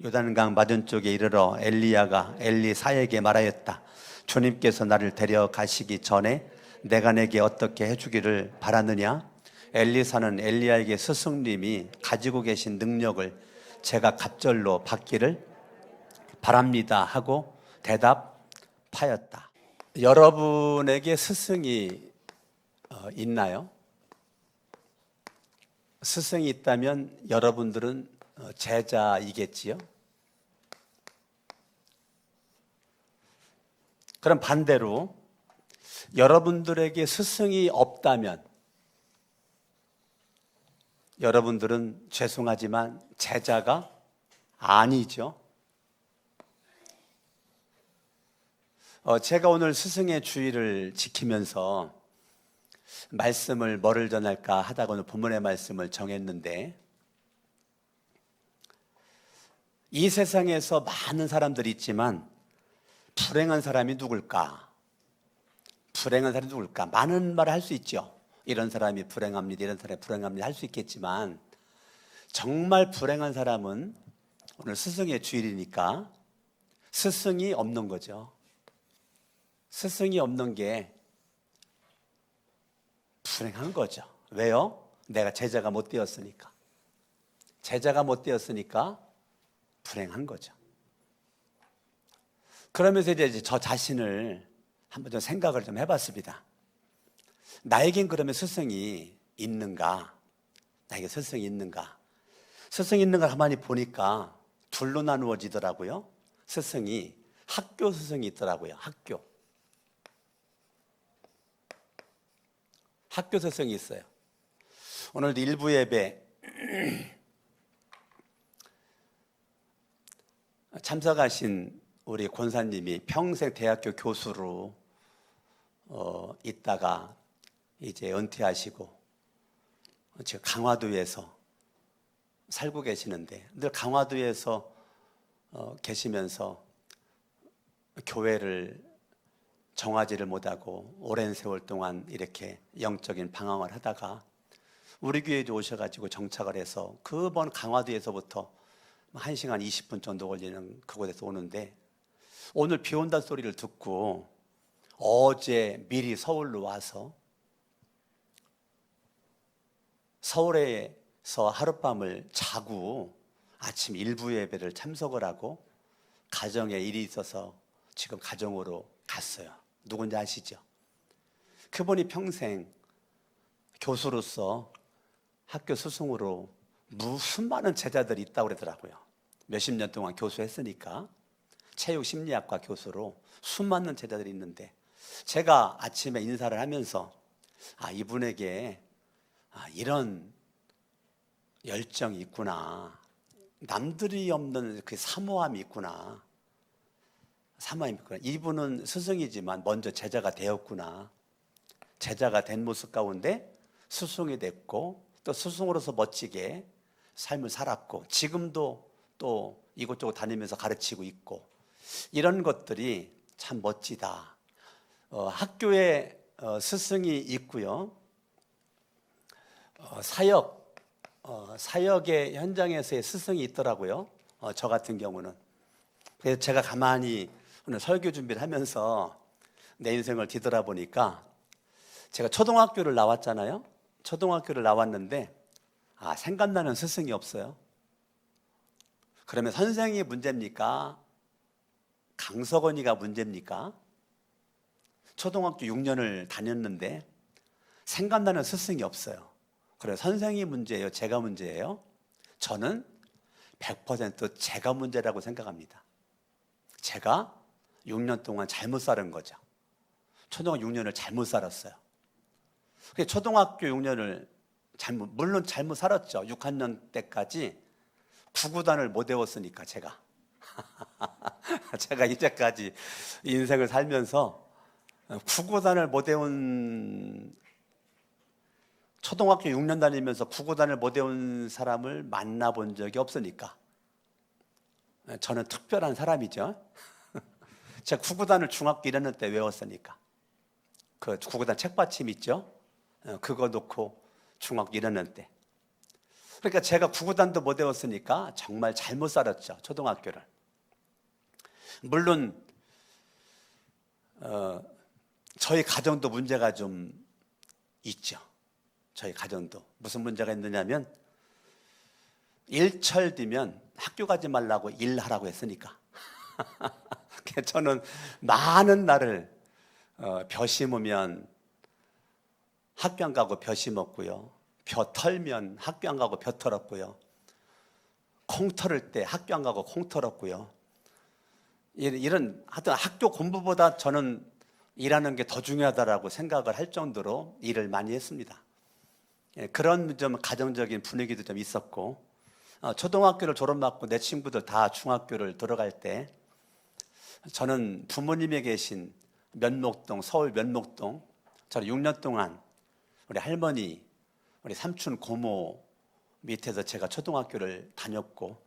요단강 맞은쪽에 이르러 엘리야가 엘리사에게 말하였다. 주님께서 나를 데려가시기 전에 내가 내게 어떻게 해주기를 바라느냐? 엘리사는 엘리야에게 스승님이 가지고 계신 능력을 제가 갑절로 받기를 바랍니다 하고 대답하였다. 여러분에게 스승이 있나요? 스승이 있다면 여러분들은 제자이겠지요? 그럼 반대로 여러분들에게 스승이 없다면 여러분들은 죄송하지만 제자가 아니죠. 제가 오늘 스승의 주의를 지키면서 말씀을 뭐를 전할까 하다가 오늘 본문의 말씀을 정했는데, 이 세상에서 많은 사람들이 있지만 불행한 사람이 누굴까? 불행한 사람이 누굴까? 많은 말을 할 수 있죠. 이런 사람이 불행합니다, 이런 사람이 불행합니다 할 수 있겠지만, 정말 불행한 사람은 오늘 스승의 주일이니까 스승이 없는 거죠. 스승이 없는 게 불행한 거죠. 왜요? 내가 제자가 못 되었으니까. 제자가 못 되었으니까 불행한 거죠. 그러면서 이제 저 자신을 한번 좀 생각을 좀 해봤습니다. 나에겐 그러면 스승이 있는가? 나에게 스승이 있는가? 스승이 있는가 가만히 보니까 둘로 나누어지더라고요. 스승이 학교 스승이 있더라고요. 학교 스승이 있어요. 오늘도 일부 예배 참석하신 우리 권사님이 평생 대학교 교수로 있다가 이제 은퇴하시고 지금 강화도에서 살고 계시는데, 늘 강화도에서 계시면서 교회를 정하지를 못하고 오랜 세월 동안 이렇게 영적인 방황을 하다가 우리 교회에 오셔가지고 정착을 해서 그 먼 강화도에서부터 1시간 20분 정도 걸리는 그곳에서 오는데, 오늘 비 온다는 소리를 듣고 어제 미리 서울로 와서 서울에서 하룻밤을 자고 아침 일부 예배를 참석을 하고 가정에 일이 있어서 지금 가정으로 갔어요. 누군지 아시죠? 그분이 평생 교수로서 학교 스승으로 무슨 많은 제자들이 있다고 그러더라고요. 몇십 년 동안 교수했으니까 체육 심리학과 교수로 수많은 제자들이 있는데, 제가 아침에 인사를 하면서 이분에게 이런 열정이 있구나, 남들이 없는 그 사모함이 있구나, 이분은 스승이지만 먼저 제자가 되었구나, 제자가 된 모습 가운데 스승이 됐고 또 스승으로서 멋지게 삶을 살았고 지금도 또 이곳저곳 다니면서 가르치고 있고, 이런 것들이 참 멋지다. 학교에 스승이 있고요. 사역의 현장에서의 스승이 있더라고요. 저 같은 경우는. 그래서 제가 가만히 오늘 설교 준비를 하면서 내 인생을 뒤돌아보니까, 제가 초등학교를 나왔잖아요. 초등학교를 나왔는데 생각나는 스승이 없어요. 그러면 선생이 문제입니까? 강석원이가 문제입니까? 초등학교 6년을 다녔는데 생각나는 스승이 없어요. 그래서 선생이 문제예요? 제가 문제예요? 저는 100% 제가 문제라고 생각합니다. 제가 6년 동안 잘못 살은 거죠. 초등학교 6년을 잘못 살았어요. 초등학교 6년을 물론 잘못 살았죠. 6학년 때까지 구구단을 못 외웠으니까 제가 이제까지 인생을 살면서 구구단을 못 외운, 초등학교 6년 다니면서 구구단을 못 외운 사람을 만나본 적이 없으니까 저는 특별한 사람이죠. 제가 구구단을 중학교 1학년 때 외웠으니까, 그 구구단 책받침 있죠? 그거 놓고 중학교 1학년 때. 그러니까 제가 구구단도 못 외웠으니까 정말 잘못 살았죠, 초등학교를. 물론 저희 가정도 문제가 좀 있죠. 저희 가정도 무슨 문제가 있느냐면 일철 뒤면 학교 가지 말라고 일하라고 했으니까 저는 많은 날을 벼 심으면 학교 안 가고 벼 심었고요, 벼 털면 학교 안 가고 벼 털었고요, 콩 털을 때 학교 안 가고 콩 털었고요. 이런 하여튼 학교 공부보다 저는 일하는 게 더 중요하다라고 생각을 할 정도로 일을 많이 했습니다. 그런 좀 가정적인 분위기도 좀 있었고, 초등학교를 졸업하고 내 친구들 다 중학교를 들어갈 때 저는 부모님이 계신 면목동, 서울 면목동, 저는 6년 동안 우리 할머니, 우리 삼촌, 고모 밑에서 제가 초등학교를 다녔고,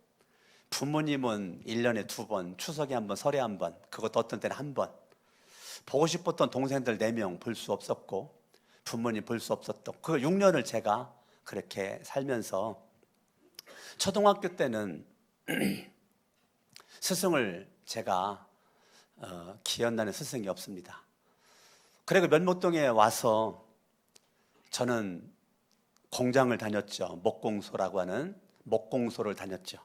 부모님은 1년에 2번, 추석에 1번, 설에 1번, 그것도 어떤 때는 1번, 보고 싶었던 동생들 4명 볼 수 없었고, 부모님 볼 수 없었던 그 6년을 제가 그렇게 살면서, 초등학교 때는 스승을 제가 기억나는 스승이 없습니다. 그리고 면목동에 와서 저는 공장을 다녔죠. 목공소라고 하는 목공소를 다녔죠.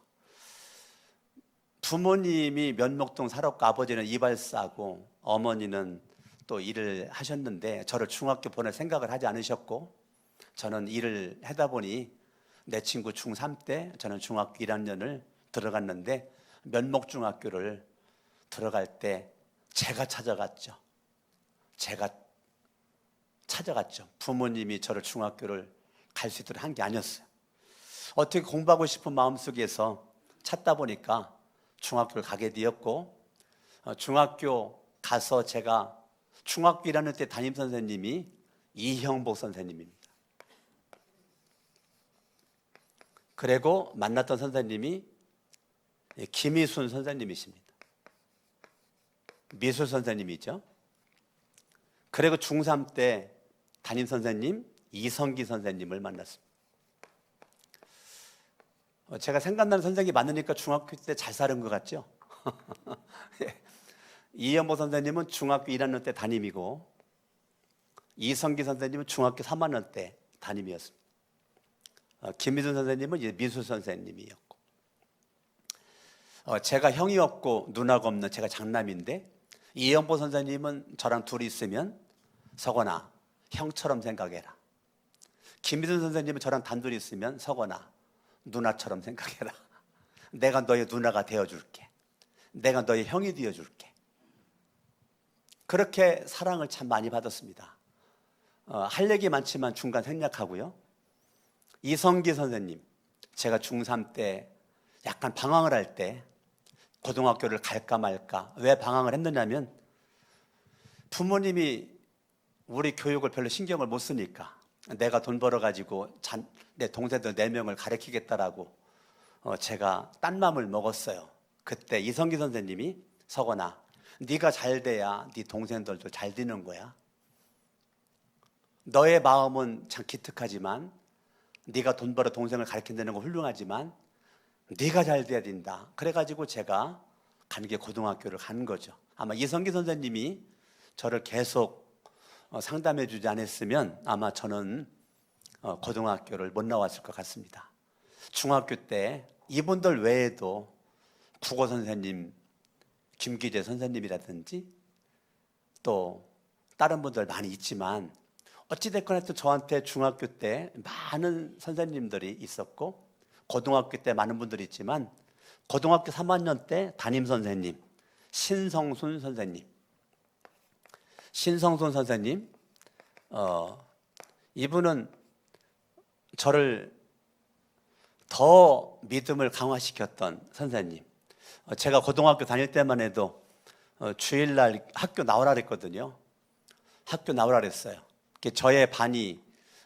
부모님이 면목동 살았고 아버지는 이발사고 어머니는 또 일을 하셨는데 저를 중학교 보낼 생각을 하지 않으셨고, 저는 일을 하다 보니 내 친구 중3 때 저는 중학교 1학년을 들어갔는데, 면목중학교를 들어갈 때 제가 찾아갔죠. 부모님이 저를 중학교를 갈 수 있도록 한 게 아니었어요. 어떻게 공부하고 싶은 마음속에서 찾다 보니까 중학교를 가게 되었고, 중학교 가서 제가 중학교 1학년 때 담임 선생님이 이형복 선생님입니다. 그리고 만났던 선생님이 김희순 선생님이십니다. 미술 선생님이죠. 그리고 중3 때 담임 선생님 이성기 선생님을 만났습니다. 제가 생각나는 선생님이 많으니까 중학교 때 잘 살은 것 같죠? 이현보 선생님은 중학교 1학년 때 담임이고, 이성기 선생님은 중학교 3학년 때 담임이었습니다. 김미준 선생님은 이제 미술 선생님이었고, 제가 형이 없고 누나가 없는 제가 장남인데, 이현보 선생님은 저랑 둘이 있으면 서거나 형처럼 생각해라. 김미준 선생님은 저랑 단둘이 있으면 서거나 누나처럼 생각해라. 내가 너의 누나가 되어줄게. 내가 너의 형이 되어줄게. 그렇게 사랑을 참 많이 받았습니다. 할 얘기 많지만 중간 생략하고요. 이성기 선생님, 제가 중3 때 약간 방황을 할 때 고등학교를 갈까 말까, 왜 방황을 했느냐면 부모님이 우리 교육을 별로 신경을 못 쓰니까 내가 돈 벌어가지고 내 동생들 4명을 가르치겠다라고 제가 딴 맘을 먹었어요. 그때 이성기 선생님이 서거나 네가 잘 돼야 네 동생들도 잘 되는 거야. 너의 마음은 참 기특하지만, 네가 돈 벌어 동생을 가르친다는 건 훌륭하지만 네가 잘 돼야 된다. 그래가지고 제가 가는 게 고등학교를 간 거죠. 아마 이성기 선생님이 저를 계속 상담해 주지 않았으면 아마 저는 고등학교를 못 나왔을 것 같습니다. 중학교 때 이분들 외에도 국어 선생님, 김기재 선생님이라든지 또 다른 분들 많이 있지만, 어찌됐건 하여튼 저한테 중학교 때 많은 선생님들이 있었고, 고등학교 때 많은 분들이 있지만, 고등학교 3학년 때 담임 선생님 신성순 선생님, 이분은 저를 더 믿음을 강화시켰던 선생님. 제가 고등학교 다닐 때만 해도 주일날 학교 나오라 그랬거든요. 학교 나오라 그랬어요. 저의 반이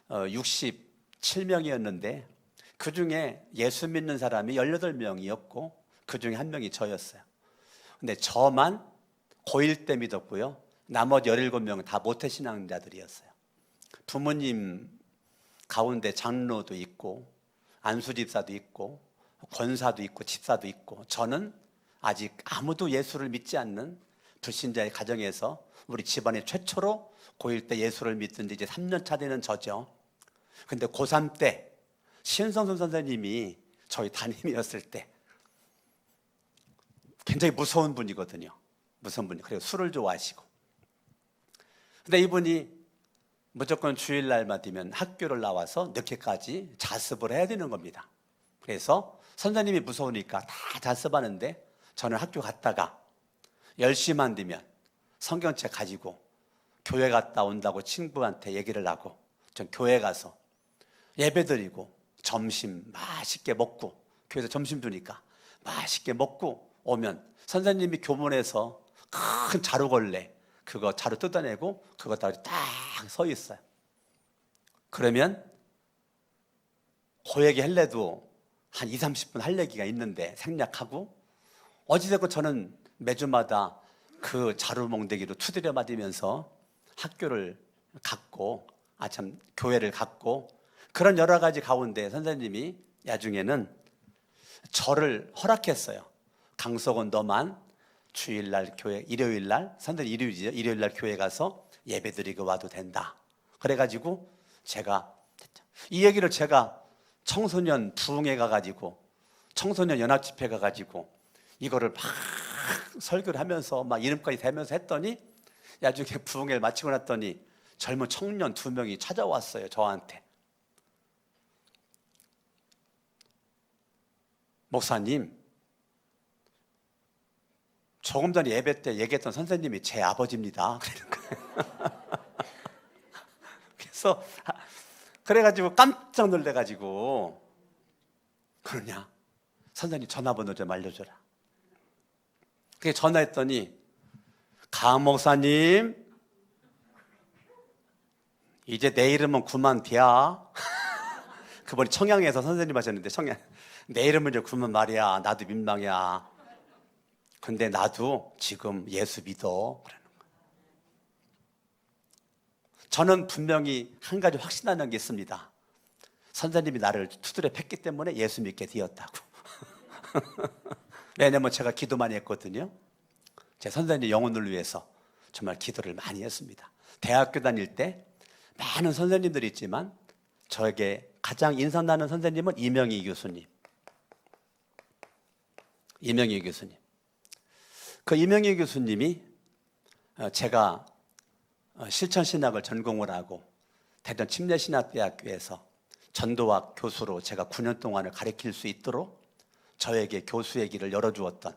67명이었는데 그 중에 예수 믿는 사람이 18명이었고 그 중에 한 명이 저였어요. 근데 저만 고1 때 믿었고요. 나머지 17명은 다 모태신앙자들이었어요. 부모님 가운데 장로도 있고 안수 집사도 있고 권사도 있고 집사도 있고, 저는 아직 아무도 예수를 믿지 않는 불신자의 가정에서 우리 집안의 최초로 고1 때 예수를 믿은 지 이제 3년 차 되는 저죠. 근데 고3 때 신성순 선생님이 저희 담임이었을 때 굉장히 무서운 분이거든요. 무서운 분이. 그리고 술을 좋아하시고. 근데 이분이 무조건 주일날만 되면 학교를 나와서 늦게까지 자습을 해야 되는 겁니다. 그래서 선생님이 무서우니까 다 자습하는데 저는 학교 갔다가 10시만 되면 성경책 가지고 교회 갔다 온다고 친구한테 얘기를 하고 전 교회 가서 예배 드리고 점심 맛있게 먹고, 교회에서 점심 주니까 맛있게 먹고 오면 선생님이 교문에서 큰 자루걸레 그거 자루 뜯어내고 그거 딱 서 있어요. 그러면 고얘기 할래도 한 2, 30분 할 얘기가 있는데 생략하고, 어찌됐건 저는 매주마다 그 자루 몽대기로 두드려 맞으면서 학교를 갔고, 교회를 갔고, 그런 여러 가지 가운데 선생님이 나중에는 저를 허락했어요. 강석원 너만 주일날 교회, 일요일날, 선생님 일요일이죠. 일요일날 교회 가서 예배 드리고 와도 된다. 그래가지고 제가 이 얘기를 제가 청소년 부흥회 가가지고, 청소년 연합집회 가가지고 이거를 막 설교를 하면서 막 이름까지 대면서 했더니, 나중에 부흥회를 마치고 났더니 젊은 청년 2명이 찾아왔어요, 저한테. 목사님, 조금 전에 예배 때 얘기했던 선생님이 제 아버지입니다. 그래서 그래가지고 깜짝 놀래가지고, 그러냐, 선생님 전화번호 좀 알려줘라. 그게 전화했더니, 강 목사님, 이제 내 이름은 그만 돼야. 그분이 청양에서 선생님 하셨는데, 내 이름은 이제 그만 말이야. 나도 민망이야. 근데 나도 지금 예수 믿어. 그러는 거예요. 저는 분명히 한 가지 확신하는 게 있습니다. 선생님이 나를 두드려 팼기 때문에 예수 믿게 되었다고. 왜냐면 제가 기도 많이 했거든요. 제 선생님 영혼을 위해서 정말 기도를 많이 했습니다. 대학교 다닐 때 많은 선생님들이 있지만 저에게 가장 인상나는 선생님은 이명희 교수님. 이명희 교수님. 그 이명희 교수님이 제가 실천신학을 전공을 하고 대전 침례신학대학교에서 전도학 교수로 제가 9년 동안을 가르칠 수 있도록 저에게 교수의 길을 열어주었던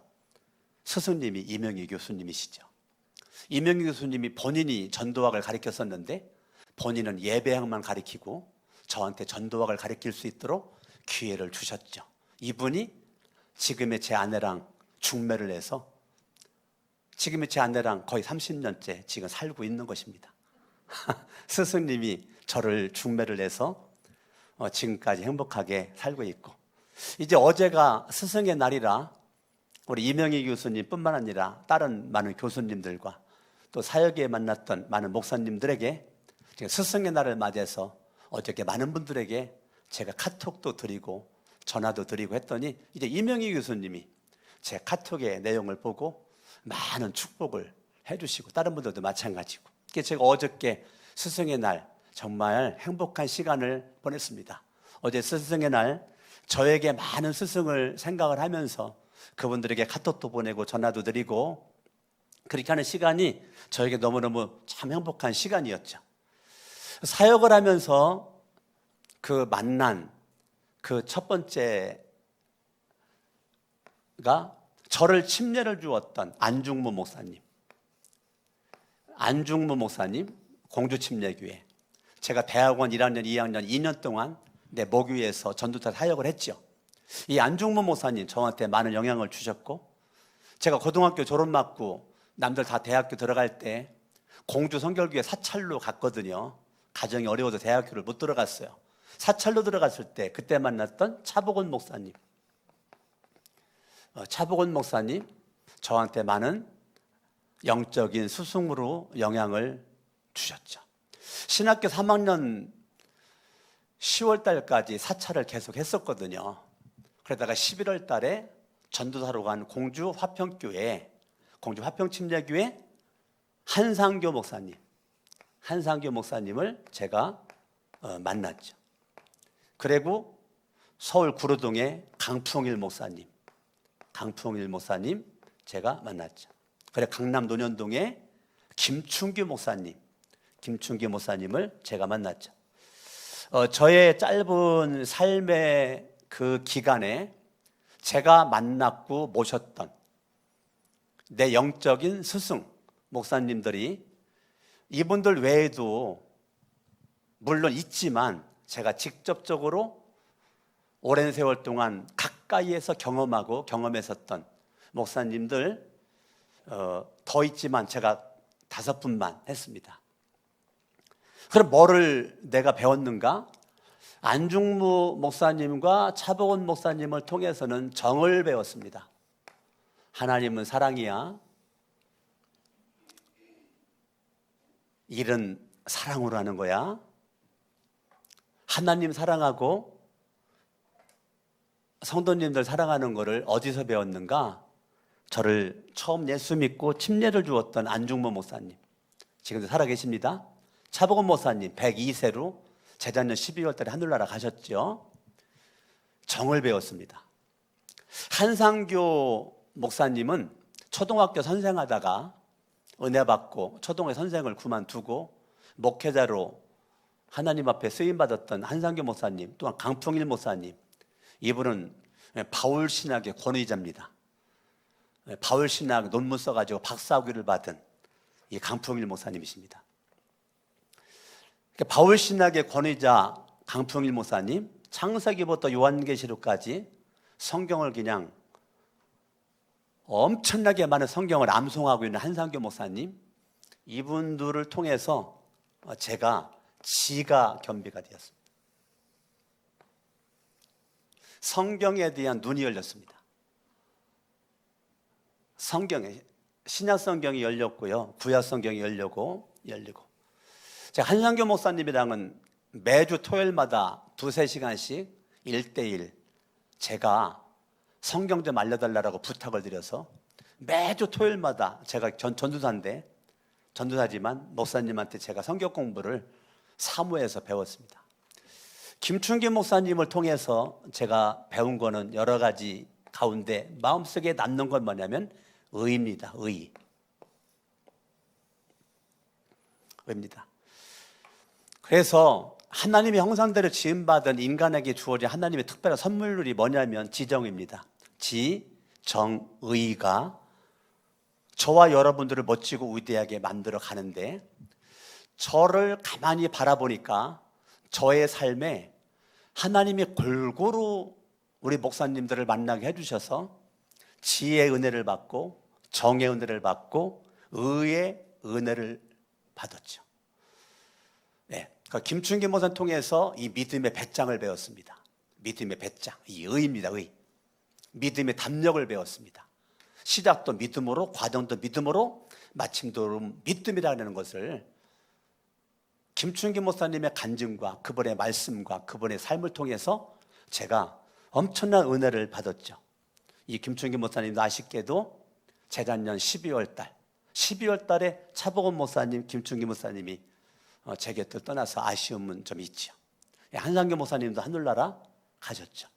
스승님이 이명희 교수님이시죠. 이명희 교수님이 본인이 전도학을 가르쳤었는데 본인은 예배학만 가르치고 저한테 전도학을 가르칠 수 있도록 기회를 주셨죠. 이분이 지금의 제 아내랑 중매를 해서 지금의 제 아내랑 거의 30년째 지금 살고 있는 것입니다. 스승님이 저를 중매를 해서 지금까지 행복하게 살고 있고, 이제 어제가 스승의 날이라 우리 이명희 교수님 뿐만 아니라 다른 많은 교수님들과 또 사역에 만났던 많은 목사님들에게 스승의 날을 맞이해서 어저께 많은 분들에게 제가 카톡도 드리고 전화도 드리고 했더니 이제 이명희 교수님이 제 카톡의 내용을 보고 많은 축복을 해주시고 다른 분들도 마찬가지고, 그래서 제가 어저께 스승의 날 정말 행복한 시간을 보냈습니다. 어제 스승의 날 저에게 많은 스승을 생각을 하면서 그분들에게 카톡도 보내고 전화도 드리고 그렇게 하는 시간이 저에게 너무너무 참 행복한 시간이었죠. 사역을 하면서 그 만난 그 첫 번째가 저를 침례를 주었던 안중무 목사님. 안중무 목사님, 공주침례교회. 제가 대학원 1학년, 2학년, 2년 동안 내 모교에서 전도사 사역을 했죠. 이 안중무 목사님 저한테 많은 영향을 주셨고, 제가 고등학교 졸업 맞고 남들 다 대학교 들어갈 때 공주 성결교회 사찰로 갔거든요. 가정이 어려워서 대학교를 못 들어갔어요. 사찰로 들어갔을 때 그때 만났던 차복원 목사님. 차복원 목사님 저한테 많은 영적인 스승으로 영향을 주셨죠. 신학교 3학년 10월 달까지 사찰을 계속 했었거든요. 그러다가 11월 달에 전도사로 간 공주 화평교회, 공주 화평침례교회 한상교 목사님을 제가 만났죠. 그리고 서울 구로동의 강풍일 목사님 제가 만났죠. 그리고 강남 논현동의 김충규 목사님을 제가 만났죠. 저의 짧은 삶의 그 기간에 제가 만났고 모셨던 내 영적인 스승 목사님들이 이분들 외에도 물론 있지만 제가 직접적으로 오랜 세월 동안 가까이에서 경험했었던 목사님들 더 있지만 제가 5분만 했습니다. 그럼 뭐를 내가 배웠는가? 안중무 목사님과 차복원 목사님을 통해서는 정을 배웠습니다. 하나님은 사랑이야. 일은 사랑으로 하는 거야. 하나님 사랑하고 성도님들 사랑하는 거를 어디서 배웠는가? 저를 처음 예수 믿고 침례를 주었던 안중무 목사님, 지금도 살아계십니다. 차복원 목사님 102세로 재작년 12월 달에 하늘나라 가셨죠. 정을 배웠습니다. 한상교 목사님은 초등학교 선생하다가 은혜 받고 초등학교 선생을 그만두고 목회자로 하나님 앞에 쓰임받았던 한상교 목사님, 또한 강풍일 목사님, 이분은 바울신학의 권위자입니다. 바울신학 논문 써가지고 박사학위를 받은 이 강풍일 목사님이십니다. 바울신학의 권위자 강풍일 목사님, 창세기부터 요한계시록까지 성경을 그냥 엄청나게 많은 성경을 암송하고 있는 한상교 목사님, 이분들을 통해서 제가 지가 겸비가 되었습니다. 성경에 대한 눈이 열렸습니다. 신약 성경이 열렸고요, 구약 성경이 열리고 제가 한상교 목사님이랑은 매주 토요일마다 2-3시간씩 1대1 제가 성경 좀 알려달라고 부탁을 드려서 매주 토요일마다 제가 전도사지만 목사님한테 제가 성경 공부를 사무해서 배웠습니다. 김충기 목사님을 통해서 제가 배운 거는 여러 가지 가운데 마음속에 남는 건 뭐냐면 의입니다. 의입니다. 그래서 하나님의 형상대로 지음받은 인간에게 주어진 하나님의 특별한 선물이 뭐냐면 지정입니다. 지정의가 저와 여러분들을 멋지고 위대하게 만들어 가는데, 저를 가만히 바라보니까 저의 삶에 하나님이 골고루 우리 목사님들을 만나게 해주셔서 지혜의 은혜를 받고 정의 은혜를 받고 의의 은혜를 받았죠. 김충기 목사님 통해서 이 믿음의 배짱을 배웠습니다. 믿음의 배짱, 이 의입니다. 믿음의 담력을 배웠습니다. 시작도 믿음으로, 과정도 믿음으로, 마침도 믿음이라는 것을 김충기 목사님의 간증과 그분의 말씀과 그분의 삶을 통해서 제가 엄청난 은혜를 받았죠. 이 김충기 목사님도 아쉽게도 재작년 12월 달에 차복원 목사님, 김충기 목사님이 제 곁을 떠나서 아쉬움은 좀 있죠. 한상교 목사님도 하늘나라 가셨죠.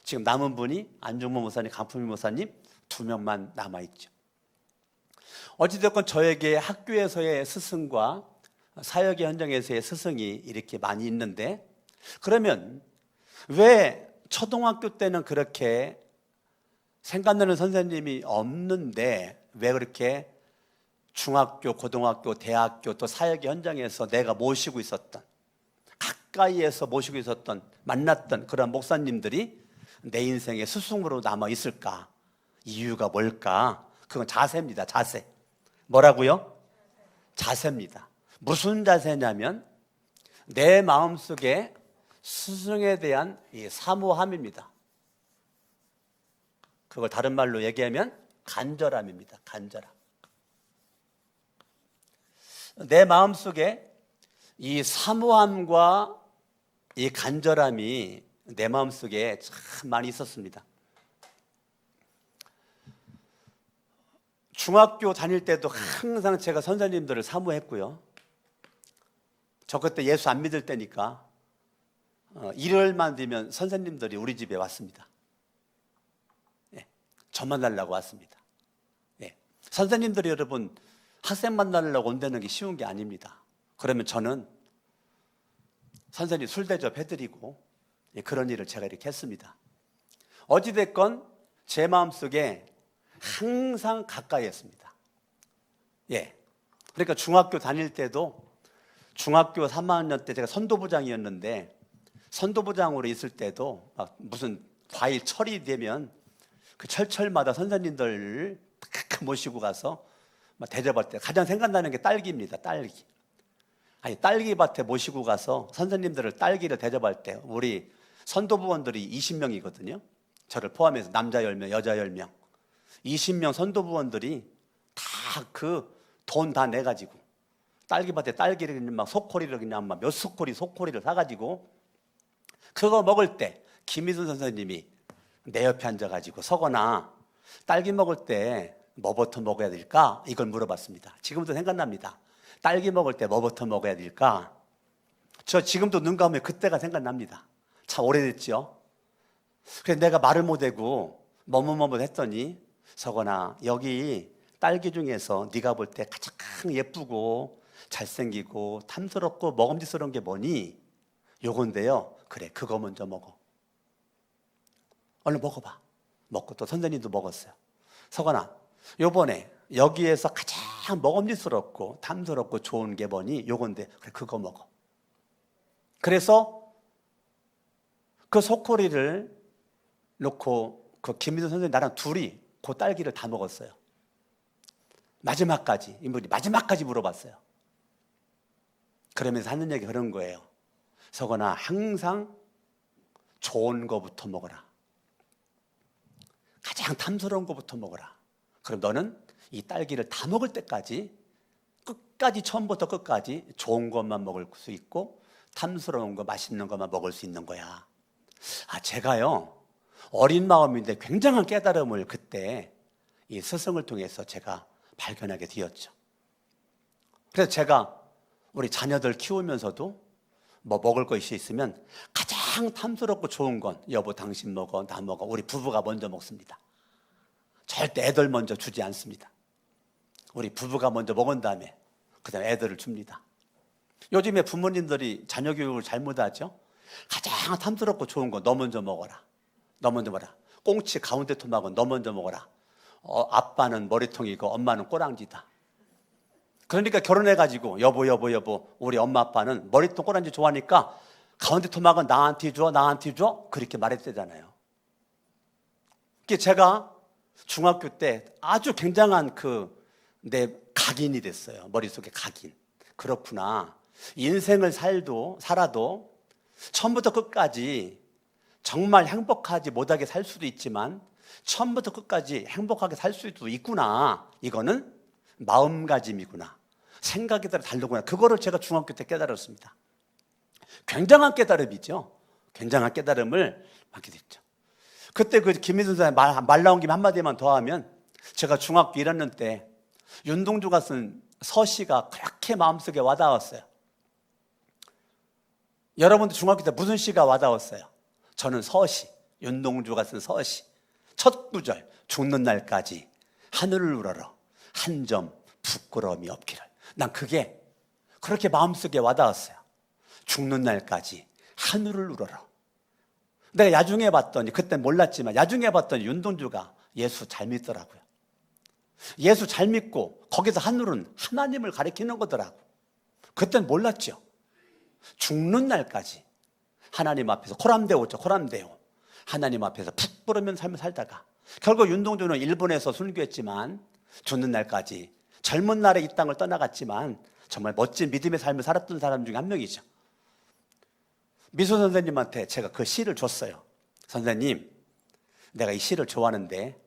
지금 남은 분이 안중무 목사님, 강품희 목사님 2명만 남아있죠. 어찌됐건 저에게 학교에서의 스승과 사역의 현장에서의 스승이 이렇게 많이 있는데, 그러면 왜 초등학교 때는 그렇게 생각나는 선생님이 없는데 왜 그렇게 중학교, 고등학교, 대학교 또 사역의 현장에서 내가 모시고 있었던, 가까이에서 모시고 있었던, 만났던 그런 목사님들이 내 인생의 스승으로 남아 있을까? 이유가 뭘까? 그건 자세입니다. 자세. 뭐라고요? 자세입니다. 무슨 자세냐면 내 마음속에 스승에 대한 이 사모함입니다. 그걸 다른 말로 얘기하면 간절함입니다. 간절함. 내 마음속에 이 사모함과 이 간절함이 내 마음속에 참 많이 있었습니다. 중학교 다닐 때도 항상 제가 선생님들을 사모했고요. 저 그때 예수 안 믿을 때니까 일요일만 되면 선생님들이 우리 집에 왔습니다. 예, 저 만나려고 왔습니다. 예, 선생님들이 여러분 학생 만나려고 온다는 게 쉬운 게 아닙니다. 그러면 저는 선생님 술 대접해드리고 그런 일을 제가 이렇게 했습니다. 어찌됐건 제 마음속에 항상 가까이 했습니다. 예. 그러니까 중학교 다닐 때도 중학교 3학년 때 제가 선도부장이었는데 선도부장으로 있을 때도 막 무슨 과일 철이 되면 그 철철마다 선생님들을 탁 모시고 가서 막 대접할 때 가장 생각나는 게 딸기입니다. 딸기. 아니 딸기밭에 모시고 가서 선생님들을 딸기를 대접할 때 우리 선도부원들이 20명이거든요. 저를 포함해서 남자 10명, 여자 10명. 20명 선도부원들이 다 그 돈 다 내가지고 딸기밭에 딸기를 그냥 막 소코리를 그냥 막 몇 소코리를 사가지고 그거 먹을 때 김희순 선생님이 내 옆에 앉아가지고 서거나 딸기 먹을 때 뭐부터 먹어야 될까? 이걸 물어봤습니다. 지금도 생각납니다. 딸기 먹을 때 뭐부터 먹어야 될까? 저 지금도 눈 감으면 그때가 생각납니다. 참 오래됐죠? 그래서 내가 말을 못하고 머뭇머뭇 했더니 서거나 여기 딸기 중에서 네가 볼 때 가장 예쁘고 잘생기고 탐스럽고 먹음직스러운 게 뭐니? 요건데요. 그래 그거 먼저 먹어. 얼른 먹어봐. 먹고 또 선생님도 먹었어요. 서거나 요번에 여기에서 가장 먹음직스럽고 탐스럽고 좋은 게 뭐니? 요건데 그래 그거 먹어. 그래서 그 소코리를 놓고 그 김민수 선생님 나랑 둘이 그 딸기를 다 먹었어요. 마지막까지 인물이 마지막까지 물어봤어요. 그러면서 하는 얘기 그런 거예요. 서거나 항상 좋은 거부터 먹어라. 가장 탐스러운 거부터 먹어라. 그럼 너는 이 딸기를 다 먹을 때까지 끝까지 처음부터 끝까지 좋은 것만 먹을 수 있고 탐스러운 거 맛있는 것만 먹을 수 있는 거야. 제가요 어린 마음인데 굉장한 깨달음을 그때 이 스승을 통해서 제가 발견하게 되었죠. 그래서 제가 우리 자녀들 키우면서도 뭐 먹을 것이 있으면 가장 탐스럽고 좋은 건 여보 당신 먹어 나 먹어 우리 부부가 먼저 먹습니다. 절대 애들 먼저 주지 않습니다. 우리 부부가 먼저 먹은 다음에 그다음에 애들을 줍니다. 요즘에 부모님들이 자녀 교육을 잘못하죠. 가장 탐스럽고 좋은 거 너 먼저 먹어라. 너 먼저 먹어라. 꽁치 가운데 토막은 너 먼저 먹어라. 아빠는 머리통이고 엄마는 꼬랑지다. 그러니까 결혼해가지고 여보 우리 엄마 아빠는 머리통 꼬랑지 좋아하니까 가운데 토막은 나한테 줘 그렇게 말했대잖아요. 제가 중학교 때 아주 굉장한 내 각인이 됐어요. 머릿속에 각인. 그렇구나. 인생을 살아도 처음부터 끝까지 정말 행복하지 못하게 살 수도 있지만 처음부터 끝까지 행복하게 살 수도 있구나. 이거는 마음가짐이구나. 생각이 다르구나. 그거를 제가 중학교 때 깨달았습니다. 굉장한 깨달음이죠. 굉장한 깨달음을 받게 됐죠. 그때 그 김민수 선생님 말 나온 김에 한마디만 더 하면 제가 중학교 1학년 때 윤동주가 쓴 서시가 그렇게 마음속에 와닿았어요. 여러분도 중학교 때 무슨 시가 와닿았어요? 저는 서시, 윤동주가 쓴 서시. 첫 구절, 죽는 날까지 하늘을 우러러 한 점 부끄러움이 없기를. 난 그게 그렇게 마음속에 와닿았어요. 죽는 날까지 하늘을 우러러. 내가 야중에 봤더니 그때 몰랐지만 야중에 봤더니 윤동주가 예수 잘 믿더라고요. 예수 잘 믿고 거기서 하늘은 하나님을 가리키는 거더라고. 그때는 몰랐죠. 죽는 날까지 하나님 앞에서 코람데오죠. 코람데오. 하나님 앞에서 푹 부르면 삶을 살다가 결국 윤동주는 일본에서 순교했지만 죽는 날까지 젊은 날에 이 땅을 떠나갔지만 정말 멋진 믿음의 삶을 살았던 사람 중에 한 명이죠. 미소 선생님한테 제가 그 시를 줬어요. 선생님, 내가 이 시를 좋아하는데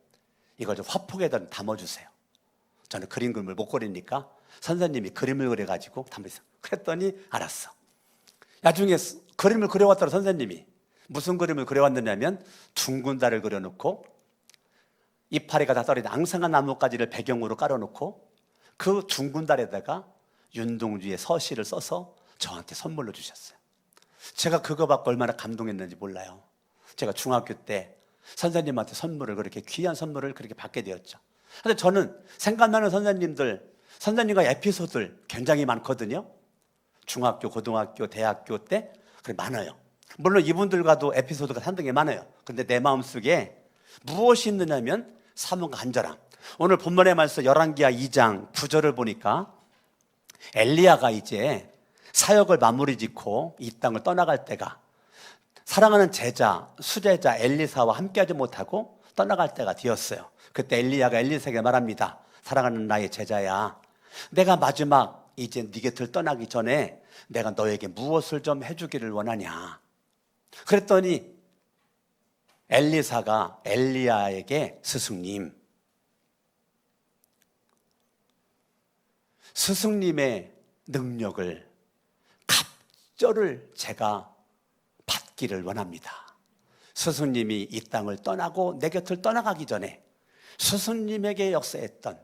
이걸 좀 화폭에다 담아주세요. 저는 그림 그림을 못 그리니까 선생님이 그림을 그려가지고 담으세요. 그랬더니 알았어. 나중에 그림을 그려왔더라. 선생님이 무슨 그림을 그려왔느냐면 둥근 달을 그려놓고 이파리가 다 떨어진 앙상한 나뭇가지를 배경으로 깔아놓고 그 둥근 달에다가 윤동주의 서시를 써서 저한테 선물로 주셨어요. 제가 그거 받고 얼마나 감동했는지 몰라요. 제가 중학교 때 선생님한테 선물을, 그렇게 귀한 선물을 그렇게 받게 되었죠. 근데 저는 생각나는 선생님과 에피소드들 굉장히 많거든요. 중학교, 고등학교, 대학교 때 그래 많아요. 물론 이분들과도 에피소드가 상당히 많아요. 근데 내 마음속에 무엇이 있느냐면 사모가 간절함. 오늘 본문의 말씀 열왕기하 2장 9절을 보니까 엘리야가 이제 사역을 마무리 짓고 이 땅을 떠나갈 때가, 사랑하는 제자, 수제자 엘리사와 함께하지 못하고 떠나갈 때가 되었어요. 그때 엘리야가 엘리사에게 말합니다. 사랑하는 나의 제자야, 내가 마지막 이제 네 곁을 떠나기 전에 내가 너에게 무엇을 좀 해주기를 원하냐. 그랬더니 엘리사가 엘리야에게 스승님의 능력을, 갑절을 제가 받기를 원합니다. 스승님이 이 땅을 떠나고 내 곁을 떠나가기 전에 스승님에게 역사했던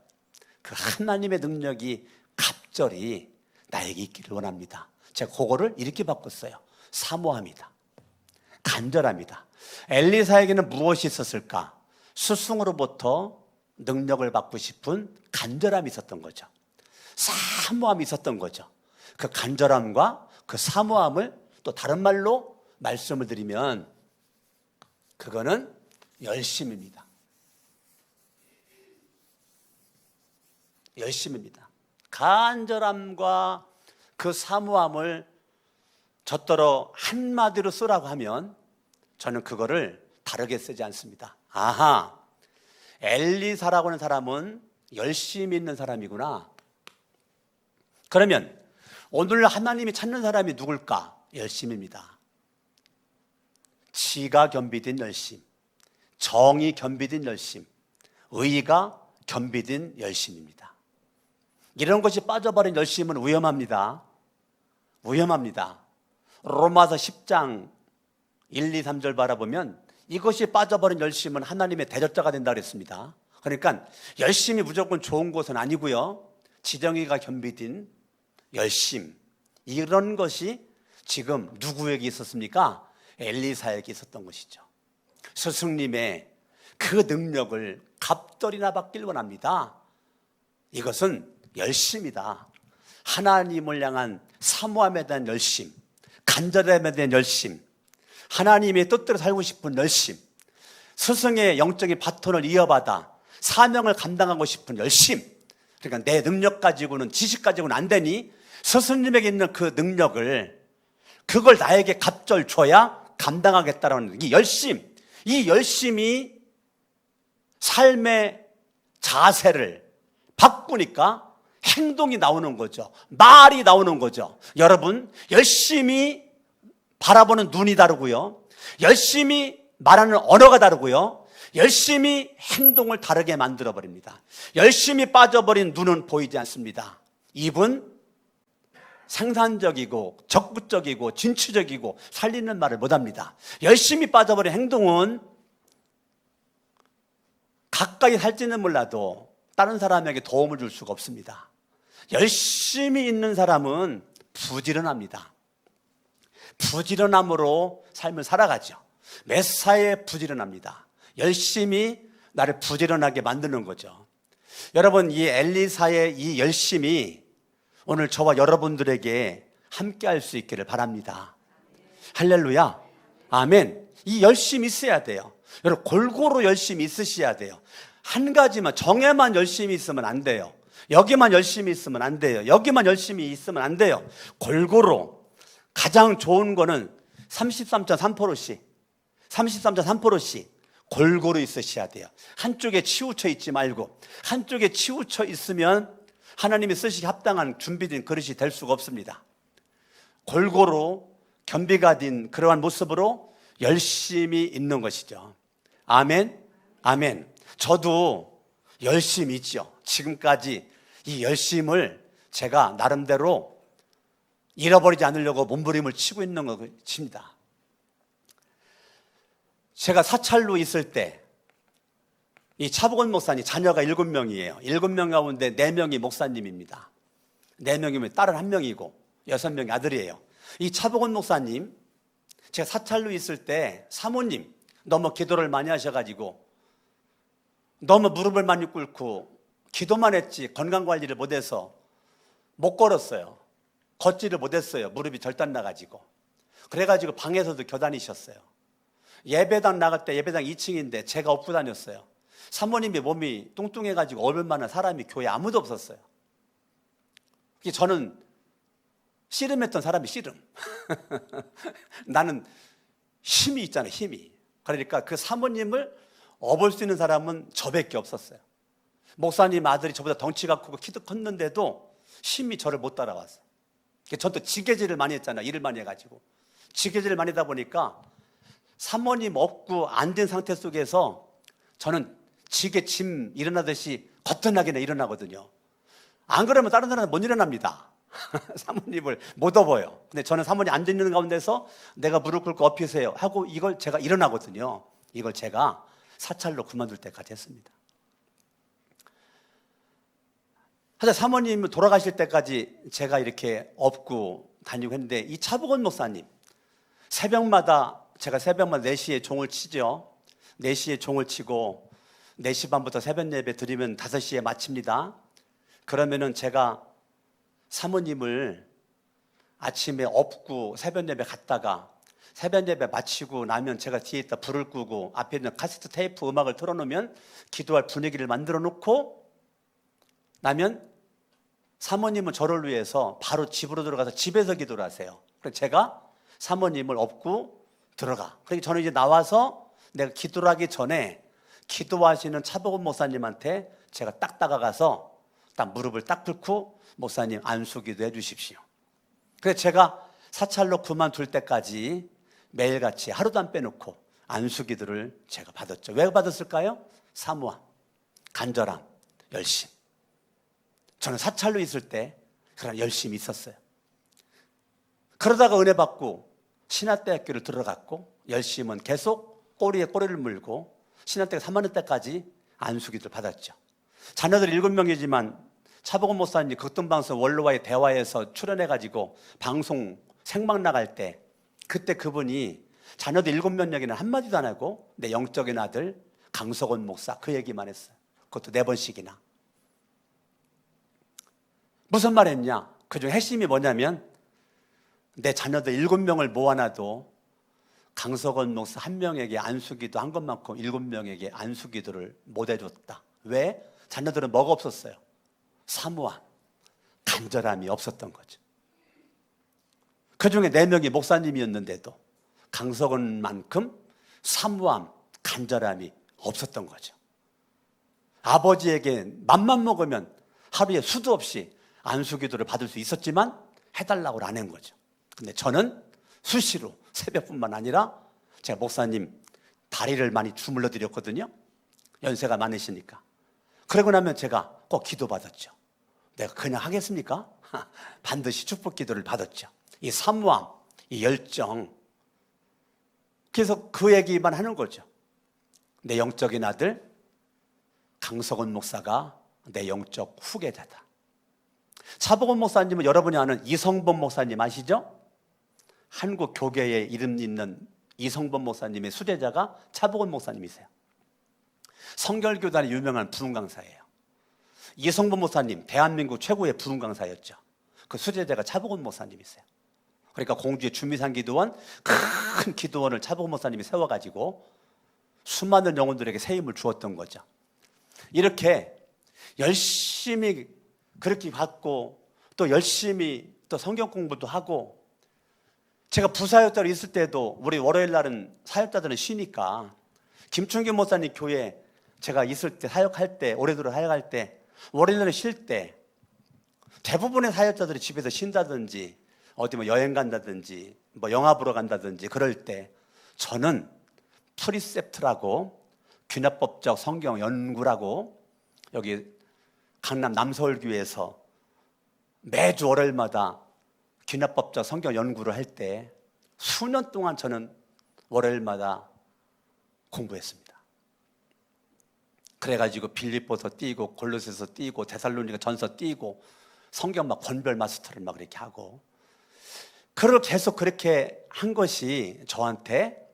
그 하나님의 능력이 갑절이 나에게 있기를 원합니다. 제가 그거를 이렇게 바꿨어요. 사모합니다. 간절합니다. 엘리사에게는 무엇이 있었을까? 스승으로부터 능력을 받고 싶은 간절함이 있었던 거죠. 사모함이 있었던 거죠. 그 간절함과 그 사모함을 또 다른 말로 말씀을 드리면 그거는 열심입니다. 열심입니다. 간절함과 그 사모함을 젖더러 한마디로 쓰라고 하면 저는 그거를 다르게 쓰지 않습니다. 아하, 엘리사라고 하는 사람은 열심히 있는 사람이구나. 그러면 오늘 하나님이 찾는 사람이 누굴까? 열심입니다. 지가 겸비된 열심, 정이 겸비된 열심, 의가 겸비된 열심입니다. 이런 것이 빠져버린 열심은 위험합니다. 위험합니다. 로마서 10장 1, 2, 3절 바라보면 이것이 빠져버린 열심은 하나님의 대적자가 된다 그랬습니다. 그러니까 열심이 무조건 좋은 것은 아니고요, 지정의가 겸비된 열심, 이런 것이 지금 누구에게 있었습니까? 엘리사에게 있었던 것이죠. 스승님의 그 능력을 갑절이나 받길 원합니다. 이것은 열심이다. 하나님을 향한 사모함에 대한 열심, 간절함에 대한 열심, 하나님의 뜻대로 살고 싶은 열심, 스승의 영적인 바톤을 이어받아 사명을 감당하고 싶은 열심. 그러니까 내 능력 가지고는, 지식 가지고는 안 되니 스승님에게 있는 그 능력을, 그걸 나에게 갑절 줘야 감당하겠다라는 이 열심, 이 열심이 삶의 자세를 바꾸니까 행동이 나오는 거죠. 말이 나오는 거죠. 여러분, 열심히 바라보는 눈이 다르고요, 열심히 말하는 언어가 다르고요, 열심히 행동을 다르게 만들어버립니다. 열심히 빠져버린 눈은 보이지 않습니다. 입은 생산적이고 적극적이고 진취적이고 살리는 말을 못합니다. 열심히 빠져버린 행동은 가까이 살지는 몰라도 다른 사람에게 도움을 줄 수가 없습니다. 열심히 있는 사람은 부지런합니다. 부지런함으로 삶을 살아가죠. 매사에 부지런합니다. 열심히 나를 부지런하게 만드는 거죠. 여러분, 이 엘리사의 이 열심이 오늘 저와 여러분들에게 함께 할 수 있기를 바랍니다. 할렐루야, 아멘. 이 열심이 있어야 돼요. 여러분, 골고루 열심히 있으셔야 돼요. 한 가지만, 정에만 열심히 있으면 안 돼요. 여기만 열심히 있으면 안 돼요. 여기만 열심히 있으면 안 돼요. 골고루. 가장 좋은 거는 33.3%씩 33.3%씩 골고루 있으셔야 돼요. 한쪽에 치우쳐 있지 말고. 한쪽에 치우쳐 있으면 하나님이 쓰시기 합당한 준비된 그릇이 될 수가 없습니다. 골고루 겸비가 된 그러한 모습으로 열심히 있는 것이죠. 아멘, 아멘. 저도 열심히 있죠. 지금까지 이 열심을 제가 나름대로 잃어버리지 않으려고 몸부림을 치고 있는 것입니다. 제가 사찰로 있을 때 이 차복원 목사님 자녀가 7명이에요. 7명 가운데 4명이 목사님입니다. 4명이면 딸은 1명이고 6명이 아들이에요. 이 차복원 목사님, 제가 사찰로 있을 때 사모님 너무 기도를 많이 하셔가지고 너무 무릎을 많이 꿇고 기도만 했지 건강관리를 못해서 못 걸었어요. 걷지를 못했어요. 무릎이 절단 나가지고. 그래가지고 방에서도 겨다니셨어요. 예배당 나갈 때 예배당 2층인데 제가 업고 다녔어요. 사모님이 몸이 뚱뚱해가지고 업을 만한 사람이 교회에 아무도 없었어요. 저는 씨름했던 사람이 씨름. 나는 힘이 있잖아요, 힘이. 그러니까 그 사모님을 업을 수 있는 사람은 저밖에 없었어요. 목사님 아들이 저보다 덩치가 크고 키도 컸는데도 힘이 저를 못 따라왔어요. 저도 지게질을 많이 했잖아요. 일을 많이 해가지고. 지게질을 많이 하다 보니까 사모님 업고 앉은 상태 속에서 저는 지게짐 일어나듯이 거뜬하게 일어나거든요. 안 그러면 다른 사람은 못 일어납니다. 사모님을 못 업어요. 근데 저는 사모님 앉아있는 가운데서 내가 무릎 꿇고 업히세요 하고 이걸 제가 일어나거든요. 이걸 제가 사찰로 그만둘 때까지 했습니다. 사실 사모님 돌아가실 때까지 제가 이렇게 업고 다니고 했는데 이 차복원 목사님 새벽마다 제가 새벽마다 4시에 종을 치죠. 4시에 종을 치고 4시 반부터 새벽 예배 드리면 5시에 마칩니다. 그러면은 제가 사모님을 아침에 업고 새벽 예배 갔다가 새벽 예배 마치고 나면 제가 뒤에 있다 불을 끄고 앞에 있는 카세트 테이프 음악을 틀어놓으면 기도할 분위기를 만들어 놓고 나면 사모님은 저를 위해서 바로 집으로 들어가서 집에서 기도를 하세요. 그래서 제가 사모님을 업고 들어가. 그러니까 저는 이제 나와서 내가 기도를 하기 전에 기도하시는 차복원 목사님한테 제가 딱 다가가서 딱 무릎을 딱 꿇고 목사님 안수기도 해주십시오. 그래서 제가 사찰로 그만둘 때까지 매일같이 하루도 안 빼놓고 안수기도를 제가 받았죠. 왜 받았을까요? 사모함, 간절함, 열심. 저는 사찰로 있을 때 그런 열심이 있었어요. 그러다가 은혜 받고 신학대학교를 들어갔고 열심은 계속 꼬리에 꼬리를 물고 신학대가 3학년 때까지 안수기도를 받았죠. 자녀들 7명이지만 차복원 목사님 극동방송 원로와의 대화에서 출연해가지고 방송 생방 나갈 때 그때 그분이 자녀들 7명에게는 한마디도 안 하고 내 영적인 아들 강석원 목사 그 얘기만 했어요. 그것도 4번씩이나. 무슨 말 했냐? 그중 핵심이 뭐냐면 내 자녀들 7명을 모아놔도 강석원 목사 1명에게 안수기도 한 것만큼 7명에게 안수기도를 못 해줬다. 왜? 자녀들은 뭐가 없었어요? 사모함, 간절함이 없었던 거죠. 그중에 4명이 목사님이었는데도 강석원만큼 사모함, 간절함이 없었던 거죠. 아버지에게 맘만 먹으면 하루에 수도 없이 안수기도를 받을 수 있었지만 해달라고 안 한 거죠. 근데 저는 수시로 새벽뿐만 아니라 제가 목사님 다리를 많이 주물러 드렸거든요. 연세가 많으시니까. 그러고 나면 제가 꼭 기도받았죠. 내가 그냥 하겠습니까? 반드시 축복 기도를 받았죠. 이 사모함, 이 열정. 그래서 그 얘기만 하는 거죠. 내 영적인 아들 강석원 목사가 내 영적 후계자다. 차복원 목사님은 여러분이 아는 이성범 목사님 아시죠? 한국 교계에 이름 있는 이성범 목사님의 수제자가 차복원 목사님이세요. 성결교단의 유명한 부흥 강사예요. 이성범 목사님 대한민국 최고의 부흥 강사였죠. 그 수제자가 차복원 목사님이세요. 그러니까 공주의 주미산 기도원 큰 기도원을 차복원 목사님이 세워가지고 수많은 영혼들에게 새 힘을 주었던 거죠. 이렇게 열심히 그렇게 받고 또 열심히 또 성경 공부도 하고 제가 부사역자로 있을 때도 우리 월요일 날은 사역자들은 쉬니까 김충기 목사님 교회 제가 있을 때 사역할 때 올해들어 사역할 때 월요일 날은 쉴 때 대부분의 사역자들이 집에서 쉰다든지 어디 뭐 여행 간다든지 뭐 영화 보러 간다든지 그럴 때 저는 프리셉트라고 균합법적 성경 연구라고 여기 강남 남서울교회에서 매주 월요일마다 귀납법적 성경 연구를 할 때 수년 동안 저는 월요일마다 공부했습니다. 그래가지고 빌립보서 띄고 골로새서 띄고 데살로니가 전서 띄고 성경 막 권별 마스터를 막 이렇게 하고, 그걸 계속 그렇게 한 것이 저한테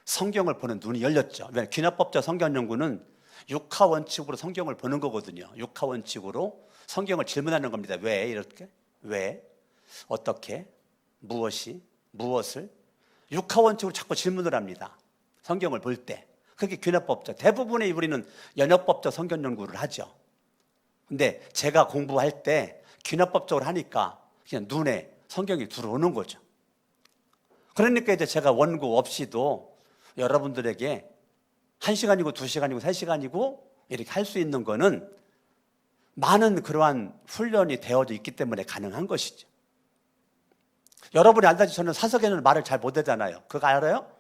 성경을 보는 눈이 열렸죠. 왜냐하면 귀납법적 성경 연구는 육하 원칙으로 성경을 보는 거거든요. 육하 원칙으로 성경을 질문하는 겁니다. 왜 이렇게? 왜? 어떻게? 무엇이? 무엇을? 육하 원칙으로 자꾸 질문을 합니다. 성경을 볼 때. 그게 귀납법적. 대부분의 우리는 연역법적 성경 연구를 하죠. 근데 제가 공부할 때 귀납법적으로 하니까 그냥 눈에 성경이 들어오는 거죠. 그러니까 이제 제가 원고 없이도 여러분들에게 1시간이고 2시간이고 3시간이고 이렇게 할 수 있는 거는 많은 그러한 훈련이 되어져 있기 때문에 가능한 것이죠. 여러분이 알다시피 저는 사석에는 말을 잘 못하잖아요. 그거 알아요?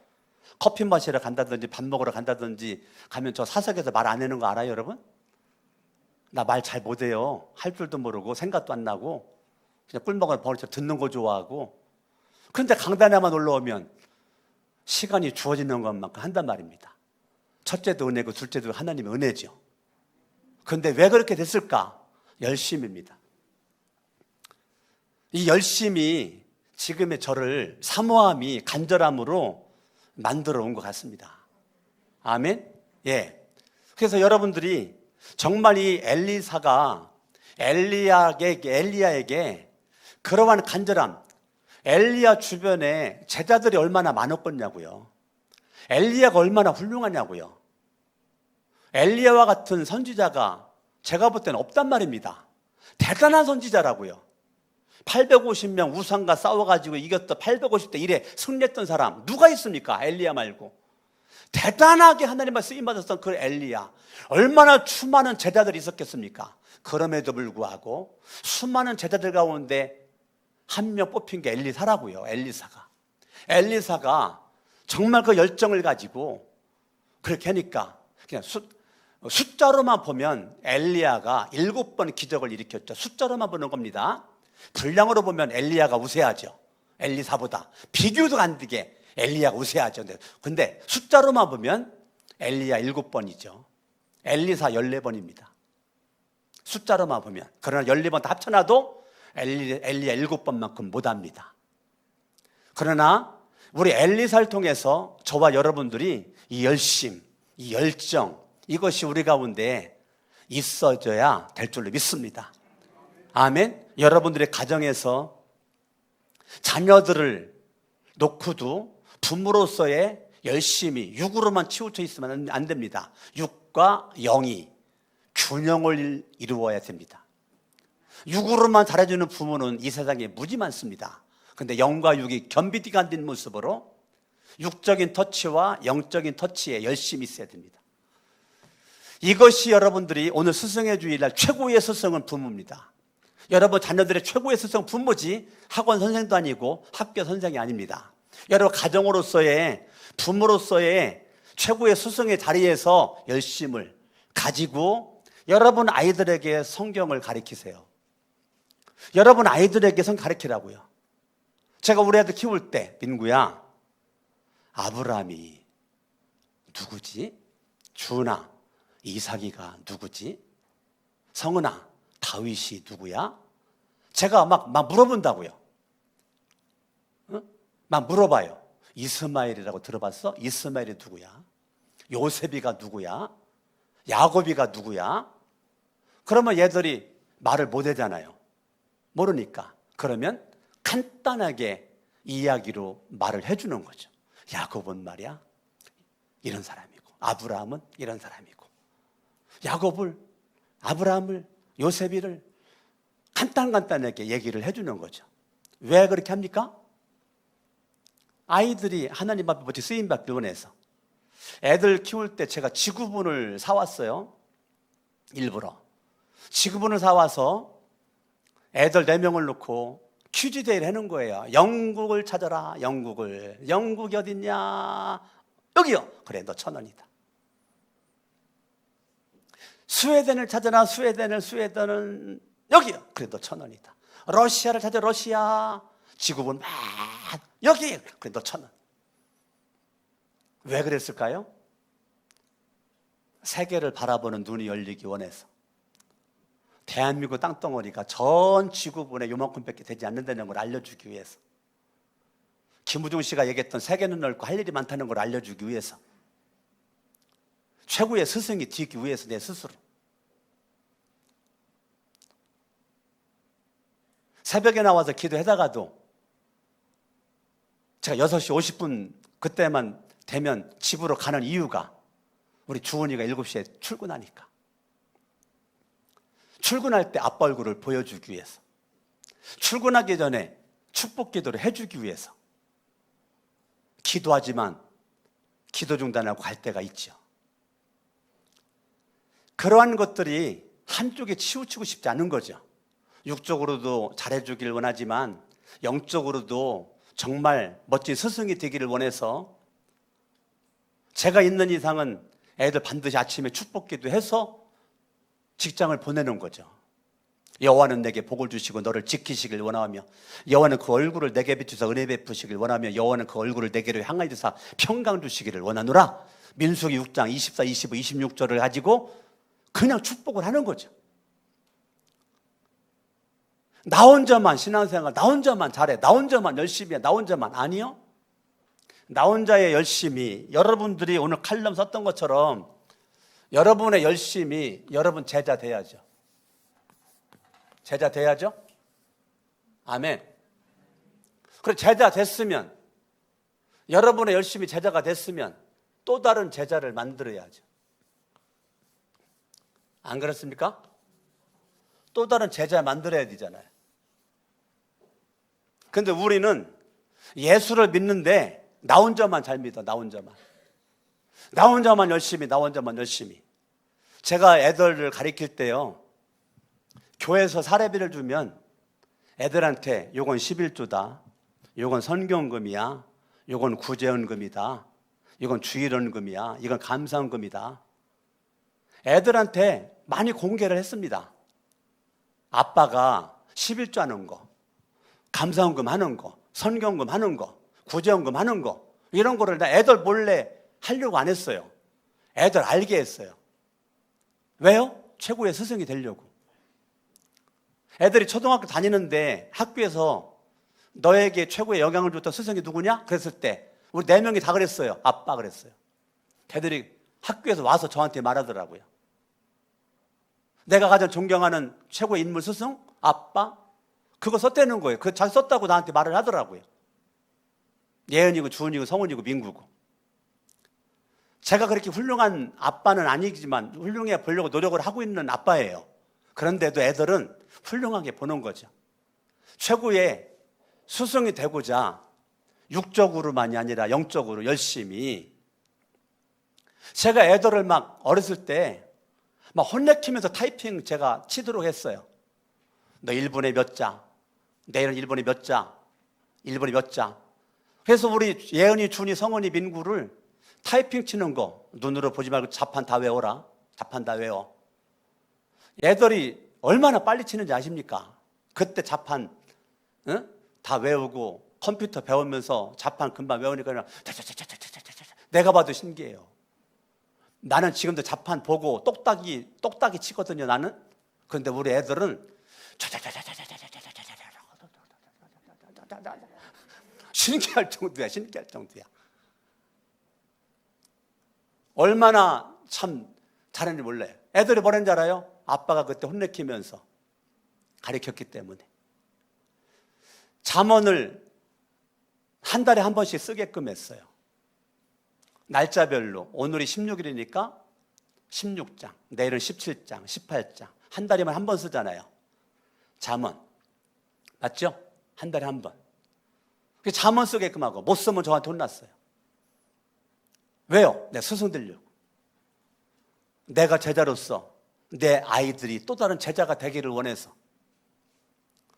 커피 마시러 간다든지 밥 먹으러 간다든지 가면 저 사석에서 말 안 하는 거 알아요, 여러분? 나 말 잘 못해요. 할 줄도 모르고 생각도 안 나고 그냥 꿀먹은 버릇 듣는 거 좋아하고. 그런데 강단에만 올라오면 시간이 주어지는 것만큼 한단 말입니다. 첫째도 은혜고 둘째도 하나님의 은혜죠. 그런데 왜 그렇게 됐을까? 열심입니다. 이 열심이 지금의 저를 사모함이 간절함으로 만들어 온 것 같습니다. 아멘? 예. 그래서 여러분들이 정말 이 엘리사가 엘리야에게 그러한 간절함, 엘리야 주변에 제자들이 얼마나 많았겠냐고요. 엘리야가 얼마나 훌륭하냐고요. 엘리야와 같은 선지자가 제가 볼 때는 없단 말입니다. 대단한 선지자라고요. 850명 우상과 싸워가지고 이겼던 850대 1에 승리했던 사람 누가 있습니까? 엘리야 말고. 대단하게 하나님의 쓰임받았던 그 엘리야, 얼마나 수많은 제자들이 있었겠습니까? 그럼에도 불구하고 수많은 제자들 가운데 한 명 뽑힌 게 엘리사라고요. 엘리사가 정말 그 열정을 가지고 그렇게 하니까 그냥 숫자로만 보면 엘리야가 7번 기적을 일으켰죠. 숫자로만 보는 겁니다. 분량으로 보면 엘리야가 우세하죠. 엘리사보다 비교도 안 되게 엘리야가 우세하죠. 근데 숫자로만 보면 엘리야 7번이죠. 엘리사 14번입니다. 숫자로만 보면. 그러나 14번 다 합쳐놔도 엘리야 7번만큼 못합니다. 그러나 우리 엘리사를 통해서 저와 여러분들이 이 열심, 이 열정, 이것이 우리 가운데 있어져야 될 줄로 믿습니다. 아멘. 여러분들의 가정에서 자녀들을 놓고도 부모로서의 열심이 육으로만 치우쳐 있으면 안 됩니다. 육과 영이 균형을 이루어야 됩니다. 육으로만 잘해주는 부모는 이 세상에 무지 많습니다. 그런데 영과 육이 겸비디가 안 된 모습으로 육적인 터치와 영적인 터치에 열심히 있어야 됩니다. 이것이 여러분들이 오늘 스승의 주일날 최고의 스승은 부모입니다. 여러분 자녀들의 최고의 스승은 부모지 학원 선생도 아니고 학교 선생이 아닙니다. 여러분 가정으로서의 부모로서의 최고의 스승의 자리에서 열심을 가지고 여러분 아이들에게 성경을 가르치세요. 여러분 아이들에게 성경 가르치라고요. 제가 우리 아들 키울 때 민구야, 아브라함이 누구지? 주은아, 이삭이가 누구지? 성은아, 다윗이 누구야? 제가 막 물어본다고요. 막 물어봐요. 이스마엘이라고 들어봤어? 이스마엘이 누구야? 요셉이가 누구야? 야곱이가 누구야? 그러면 얘들이 말을 못하잖아요. 모르니까. 그러면 간단하게 이야기로 말을 해주는 거죠. 야곱은 말이야 이런 사람이고, 아브라함은 이런 사람이고, 아브라함을, 요셉이를 간단하게 얘기를 해주는 거죠. 왜 그렇게 합니까? 아이들이 하나님 앞에 뭐지 쓰임받기 원해서. 애들 키울 때 제가 지구본을 사왔어요. 일부러 지구본을 사와서 애들 4명을 놓고 퀴즈 대회를 하는 거예요. 영국을 찾아라. 영국이 어딨냐? 여기요. 그래, 너 1,000원이다. 스웨덴을 찾아라. 스웨덴은 여기요. 그래, 너 1,000원이다. 러시아를 찾아. 러시아. 지구본 막 여기 그래 너 1,000원. 왜 그랬을까요? 세계를 바라보는 눈이 열리기 원해서. 대한민국 땅덩어리가 전 지구본에 요만큼밖에 되지 않는다는 걸 알려주기 위해서. 김우중 씨가 얘기했던 세계는 넓고 할 일이 많다는 걸 알려주기 위해서. 최고의 스승이 되기 위해서 내 스스로. 새벽에 나와서 기도하다가도 제가 6시 50분 그때만 되면 집으로 가는 이유가 우리 주원이가 7시에 출근하니까. 출근할 때 아빠 얼굴을 보여주기 위해서. 출근하기 전에 축복 기도를 해주기 위해서. 기도하지만 기도 중단하고 갈 때가 있죠. 그러한 것들이 한쪽에 치우치고 싶지 않은 거죠. 육적으로도 잘해주길 원하지만 영적으로도 정말 멋진 스승이 되기를 원해서 제가 있는 이상은 애들 반드시 아침에 축복기도 해서 직장을 보내는 거죠. 여호와는 내게 복을 주시고 너를 지키시길 원하며 여호와는 그 얼굴을 내게 비추사 은혜 베푸시길 원하며 여호와는 그 얼굴을 내게로 향하여 주사 평강 주시기를 원하노라. 민수기 6장 24, 25, 26절을 가지고 그냥 축복을 하는 거죠. 나 혼자만 신앙생활, 나 혼자만 잘해, 나 혼자만 열심히 해, 나 혼자만. 아니요. 나 혼자의 열심히, 여러분들이 오늘 칼럼 썼던 것처럼 여러분의 열심히 여러분 제자 돼야죠. 제자 돼야죠. 아멘. 그래 제자 됐으면, 여러분의 열심히 제자가 됐으면 또 다른 제자를 만들어야죠. 안 그렇습니까? 또 다른 제자 만들어야 되잖아요. 근데 우리는 예수를 믿는데 나 혼자만 잘 믿어. 나 혼자만. 나 혼자만 열심히, 나 혼자만 열심히. 제가 애들을 가르칠 때요, 교회에서 사례비를 주면 애들한테 요건 11조다, 요건 선경금이야, 요건 구제헌금이다, 이건 주일헌금이야, 이건 감사헌금이다. 애들한테 많이 공개를 했습니다. 아빠가 11조 하는 거, 감사헌금 하는 거, 선경금 하는 거, 구제헌금 하는 거, 이런 거를 나 애들 몰래 하려고 안 했어요. 애들 알게 했어요. 왜요? 최고의 스승이 되려고. 애들이 초등학교 다니는데 학교에서 너에게 최고의 영향을 줬던 스승이 누구냐? 그랬을 때 우리 4명이 다 그랬어요. 아빠 그랬어요. 걔들이 학교에서 와서 저한테 말하더라고요. 내가 가장 존경하는 최고의 인물 스승? 아빠? 그거 썼다는 거예요. 그거 잘 썼다고 나한테 말을 하더라고요. 예은이고 주은이고 성은이고 민구고. 제가 그렇게 훌륭한 아빠는 아니지만 훌륭해 보려고 노력을 하고 있는 아빠예요. 그런데도 애들은 훌륭하게 보는 거죠. 최고의 스승이 되고자 육적으로만이 아니라 영적으로 열심히. 제가 애들을 막 어렸을 때 막 혼내키면서 타이핑 제가 치도록 했어요. 너 1분에 몇 자, 내일은 1분에 몇 자, 1분에 몇 자. 그래서 우리 예은이, 준이, 성은이, 민구를 타이핑 치는 거 눈으로 보지 말고 자판 다 외워라. 자판 다 외워. 애들이 얼마나 빨리 치는지 아십니까? 그때 자판 다 외우고 컴퓨터 배우면서 자판 금방 외우니까 그냥 내가 봐도 신기해요. 나는 지금도 자판 보고 똑딱이 치거든요, 나는. 그런데 우리 애들은 신기할 정도야, 신기할 정도야. 얼마나 참 잘했는지 몰라요. 애들이 뭐랬는지 알아요? 아빠가 그때 혼내키면서 가르쳤기 때문에. 잠언을 한 달에 한 번씩 쓰게끔 했어요. 날짜별로. 오늘이 16일이니까 16장, 내일은 17장, 18장. 한 달이면 한 번 쓰잖아요. 잠언. 맞죠? 한 달에 한 번. 잠언 쓰게끔 하고 못 쓰면 저한테 혼났어요. 왜요? 내 스승 되려고. 내가 제자로서 내 아이들이 또 다른 제자가 되기를 원해서.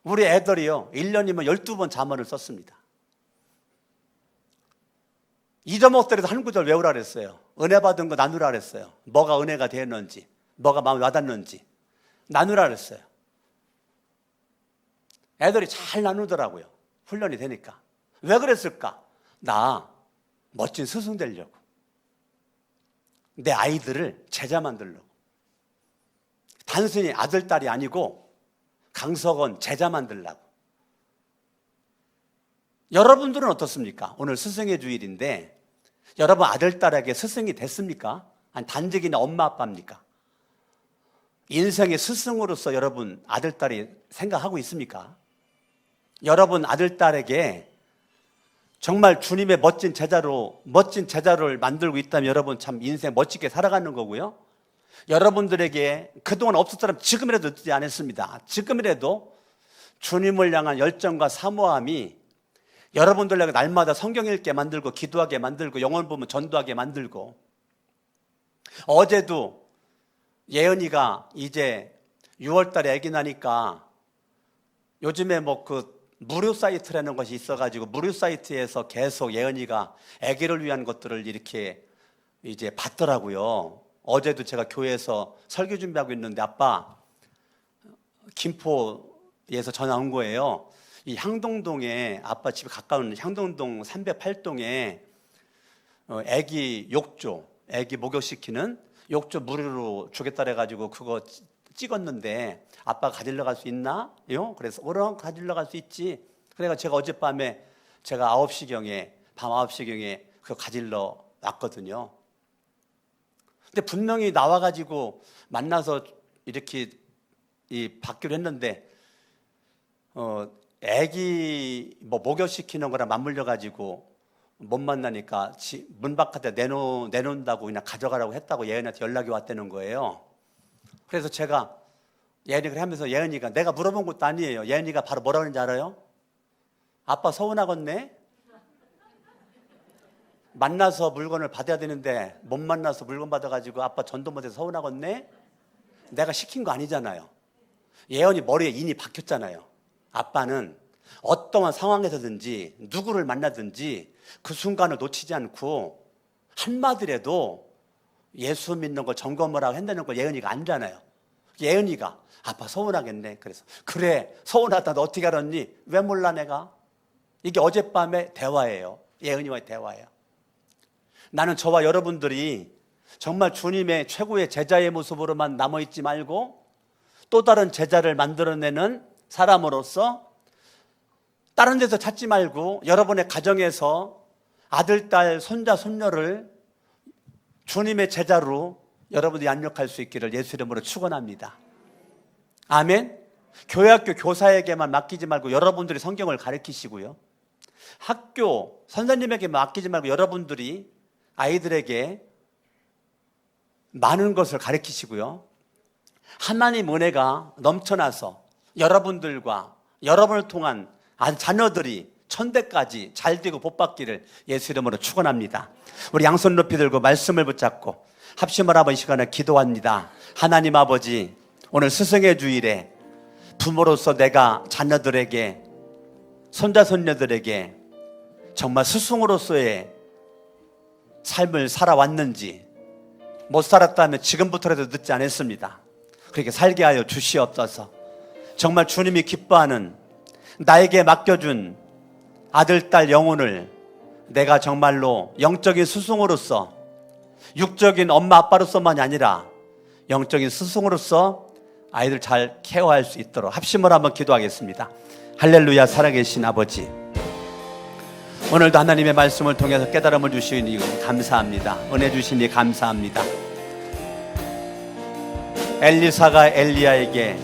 우리 애들이요, 1년이면 12번 잠언을 썼습니다. 잊어먹더라도 한 구절 외우라 그랬어요. 은혜 받은 거 나누라 그랬어요. 뭐가 은혜가 되었는지, 뭐가 마음에 와닿는지 나누라 그랬어요. 애들이 잘 나누더라고요. 훈련이 되니까. 왜 그랬을까? 나 멋진 스승 되려고. 내 아이들을 제자 만들려고. 단순히 아들, 딸이 아니고 강석원 제자 만들려고. 여러분들은 어떻습니까? 오늘 스승의 주일인데 여러분 아들, 딸에게 스승이 됐습니까? 아니 단지 그냥 엄마, 아빠입니까? 인생의 스승으로서 여러분 아들, 딸이 생각하고 있습니까? 여러분 아들, 딸에게 정말 주님의 멋진 제자를 만들고 있다면 여러분 참 인생 멋지게 살아가는 거고요. 여러분들에게 그동안 없었더라면 지금이라도 늦지 않았습니다. 지금이라도 주님을 향한 열정과 사모함이 여러분들에게 날마다 성경 읽게 만들고 기도하게 만들고 영혼 보면 전도하게 만들고, 어제도 예은이가 이제 6월달에 아기 나니까 요즘에 뭐 그 무료 사이트라는 것이 있어가지고 무료 사이트에서 계속 예은이가 아기를 위한 것들을 이렇게 이제 봤더라고요. 어제도 제가 교회에서 설교 준비하고 있는데 아빠 김포에서 전화 온 거예요. 이 향동동에 아빠 집 가까운 향동동 308동에 아기 욕조, 아기 목욕시키는 욕조 무료로 주겠다 해가지고 그거 찍었는데 아빠 가지러 갈 수 있나요? 그래서 그럼 가지러 갈 수 있지. 그래서 제가 어젯밤에 제가 밤 9시경에 그거 가지러 왔거든요. 근데 분명히 나와가지고 만나서 이렇게 받기로 했는데 애기 뭐 목욕시키는 거랑 맞물려가지고 못 만나니까 문 바깥에 내놓는다고 그냥 가져가라고 했다고 예은이한테 연락이 왔다는 거예요. 그래서 제가 예은이가 하면서 예은이가 내가 물어본 것도 아니에요. 예은이가 바로 뭐라고 하는지 알아요? 아빠 서운하겠네? 만나서 물건을 받아야 되는데 못 만나서 물건 받아가지고 아빠 전도 못해서 서운하겠네? 내가 시킨 거 아니잖아요. 예언이 머리에 인이 박혔잖아요. 아빠는 어떠한 상황에서든지 누구를 만나든지 그 순간을 놓치지 않고 한마디라도 예수 믿는 걸 점검을 하고 한다는 걸 예언이가 안잖아요. 예언이가 아빠 서운하겠네. 그래서 그래 서운하다 너 어떻게 알았니? 왜 몰라 내가? 이게 어젯밤의 대화예요. 예언이와의 대화예요. 나는 저와 여러분들이 정말 주님의 최고의 제자의 모습으로만 남아있지 말고 또 다른 제자를 만들어내는 사람으로서 다른 데서 찾지 말고 여러분의 가정에서 아들, 딸, 손자, 손녀를 주님의 제자로 여러분들이 양육할 수 있기를 예수 이름으로 축원합니다. 아멘. 교회 학교 교사에게만 맡기지 말고 여러분들이 성경을 가르치시고요. 학교 선생님에게 맡기지 말고 여러분들이 아이들에게 많은 것을 가르치시고요. 하나님 은혜가 넘쳐나서 여러분들과 여러분을 통한 자녀들이 천대까지 잘 되고 복받기를 예수 이름으로 축원합니다. 우리 양손 높이 들고 말씀을 붙잡고 합심을 한번 이 시간에 기도합니다. 하나님 아버지, 오늘 스승의 주일에 부모로서 내가 자녀들에게 손자 손녀들에게 정말 스승으로서의 삶을 살아왔는지 못 살았다면 지금부터라도 늦지 않았습니다. 그렇게 살게 하여 주시옵소서. 정말 주님이 기뻐하는 나에게 맡겨준 아들, 딸 영혼을 내가 정말로 영적인 스승으로서 육적인 엄마, 아빠로서만이 아니라 영적인 스승으로서 아이들 잘 케어할 수 있도록 합심을 한번 기도하겠습니다. 할렐루야. 살아계신 아버지, 오늘도 하나님의 말씀을 통해서 깨달음을 주시니 감사합니다. 은혜 주시니 감사합니다. 엘리사가 엘리야에게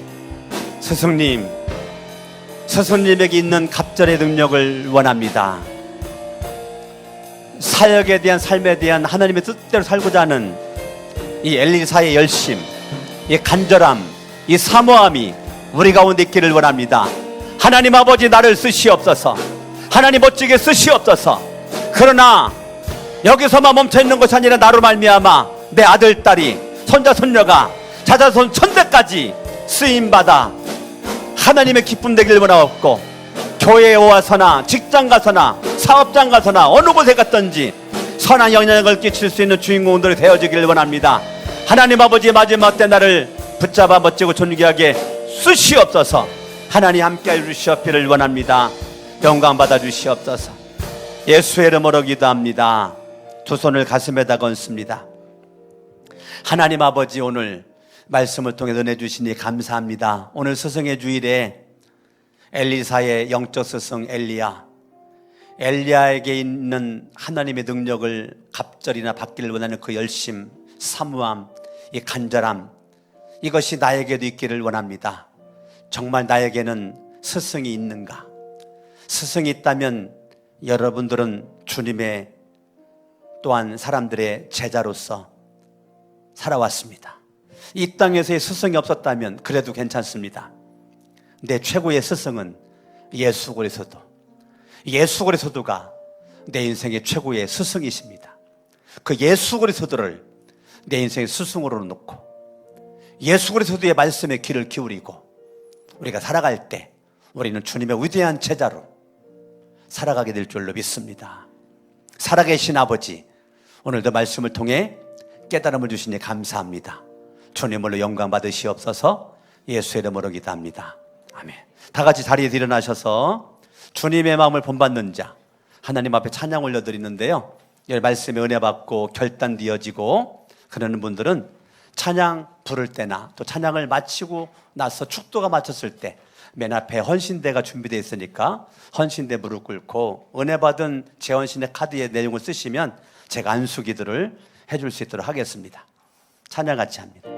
스승님에게 있는 갑절의 능력을 원합니다. 사역에 대한 삶에 대한 하나님의 뜻대로 살고자 하는 이 엘리사의 열심, 이 간절함, 이 사모함이 우리 가운데 있기를 원합니다. 하나님 아버지, 나를 쓰시옵소서. 하나님 멋지게 쓰시옵소서. 그러나 여기서만 멈춰있는 것이 아니라 나로 말미암아 내 아들, 딸이, 손자, 손녀가 자자손 천대까지 쓰임받아 하나님의 기쁨 되기를 원하옵고, 교회에 와서나 직장 가서나 사업장 가서나 어느 곳에 갔든지 선한 영향을 끼칠 수 있는 주인공들이 되어주기를 원합니다. 하나님 아버지, 마지막 때 나를 붙잡아 멋지고 존귀하게 쓰시옵소서. 하나님 함께해 주시옵기를 원합니다. 영광 받아 주시옵소서. 예수의 이름으로 기도합니다. 두 손을 가슴에다 건습니다. 하나님 아버지, 오늘 말씀을 통해 은혜 주시니 감사합니다. 오늘 스승의 주일에 엘리사의 영적 스승 엘리야에게 있는 하나님의 능력을 갑절이나 받기를 원하는 그 열심, 사무함, 이 간절함, 이것이 나에게도 있기를 원합니다. 정말 나에게는 스승이 있는가? 스승이 있다면 여러분들은 주님의 또한 사람들의 제자로서 살아왔습니다. 이 땅에서의 스승이 없었다면 그래도 괜찮습니다. 내 최고의 스승은 예수 그리스도가 내 인생의 최고의 스승이십니다. 그 예수 그리스도를 내 인생의 스승으로 놓고 예수 그리스도의 말씀에 귀를 기울이고 우리가 살아갈 때 우리는 주님의 위대한 제자로 살아가게 될 줄로 믿습니다. 살아계신 아버지, 오늘도 말씀을 통해 깨달음을 주시니 감사합니다. 주님으로 영광 받으시옵소서. 예수의 이름으로 기도합니다. 아멘. 다 같이 자리에 일어나셔서 주님의 마음을 본받는 자, 하나님 앞에 찬양 올려드리는데요, 말씀에 은혜 받고 결단되어지고 그러는 분들은 찬양 부를 때나 또 찬양을 마치고 나서 축도가 마쳤을 때 맨 앞에 헌신대가 준비되어 있으니까 헌신대 무릎 꿇고 은혜 받은 재헌신의 카드의 내용을 쓰시면 제가 안수기도를 해줄 수 있도록 하겠습니다. 찬양 같이 합니다.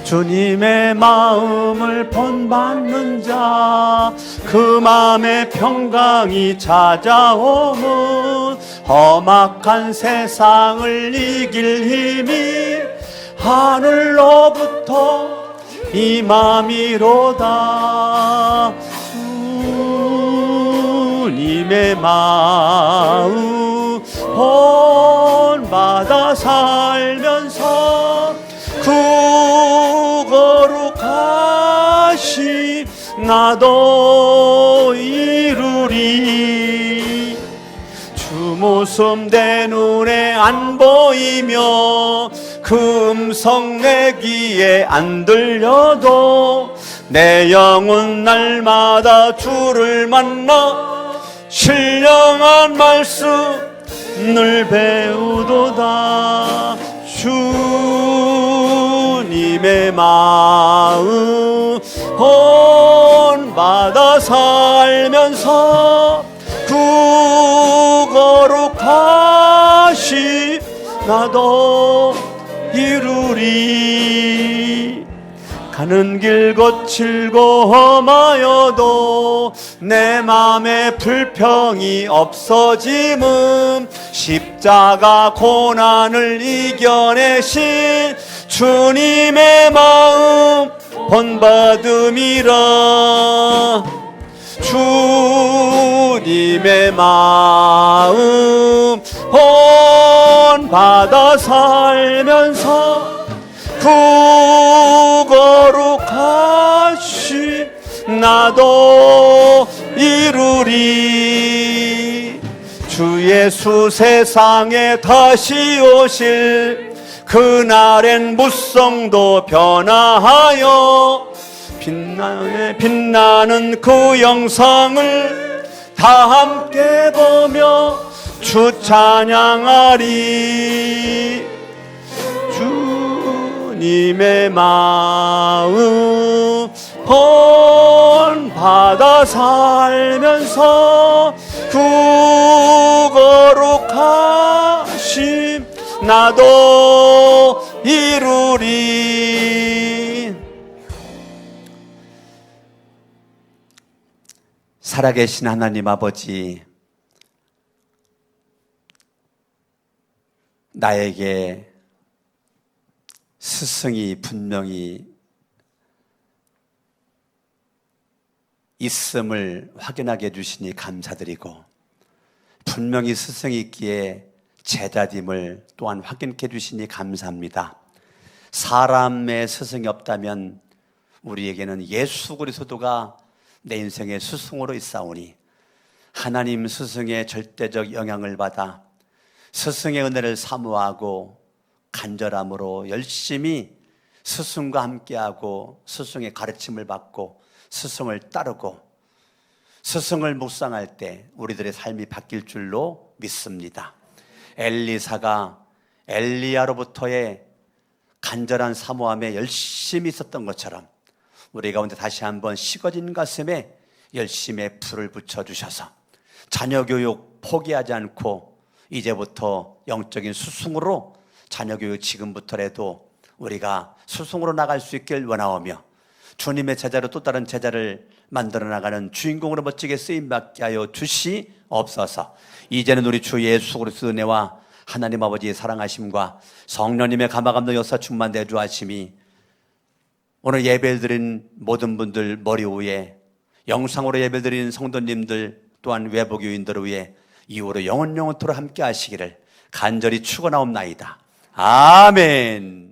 주님의 마음을 본받는 자, 그 마음에 평강이 찾아오면 험악한 세상을 이길 힘이 하늘로부터 임함이로다. 주님의 마음 본받아 살면서 그 거룩하심 나도 이루리. 주 모습 내 눈에 안 보이며 그 음성 내 귀에 안 들려도 내 영혼 날마다 주를 만나 신령한 말씀을 배우도다. 주님의 마음 본받아 살면서 그 거룩하심 나도 이루리. 가는 길 거칠고 험하여도 내 맘에 불평이 없어짐은 십자가 고난을 이겨내신 주님의 마음 본받음이라. 주님의 마음 본받아 살면서 그 거룩하심 나도 이루리. 주 예수 세상에 다시 오실 그날엔 무성도 변화하여 빛나는 그 영상을 다 함께 보며 주 찬양하리. 주님의 마음 본받아 살면서 그 거룩하심 나도 이루리. 살아계신 하나님 아버지, 나에게 스승이 분명히 있음을 확인하게 해주시니 감사드리고, 분명히 스승이 있기에 제자됨을 또한 확인해 주시니 감사합니다. 사람의 스승이 없다면 우리에게는 예수 그리스도가 내 인생의 스승으로 있사오니 하나님 스승의 절대적 영향을 받아 스승의 은혜를 사모하고 간절함으로 열심히 스승과 함께하고 스승의 가르침을 받고 스승을 따르고 스승을 묵상할 때 우리들의 삶이 바뀔 줄로 믿습니다. 엘리사가 엘리야로부터의 간절한 사모함에 열심히 있었던 것처럼 우리 가운데 다시 한번 식어진 가슴에 열심히 불을 붙여주셔서 자녀 교육 포기하지 않고 이제부터 영적인 스승으로 자녀 교육 지금부터라도 우리가 스승으로 나갈 수 있길 원하오며 주님의 제자로 또 다른 제자를 만들어 나가는 주인공으로 멋지게 쓰임받게 하여 주시옵소서. 이제는 우리 주 예수 그리스도의 은혜와 하나님 아버지의 사랑하심과 성령님의 감화감동 역사 충만 내주하심이 오늘 예배를 드린 모든 분들 머리 위에 영상으로 예배 드린 성도님들 또한 외부 교인들 위에 이후로 영원토록 함께 하시기를 간절히 축원하옵나이다. 아멘.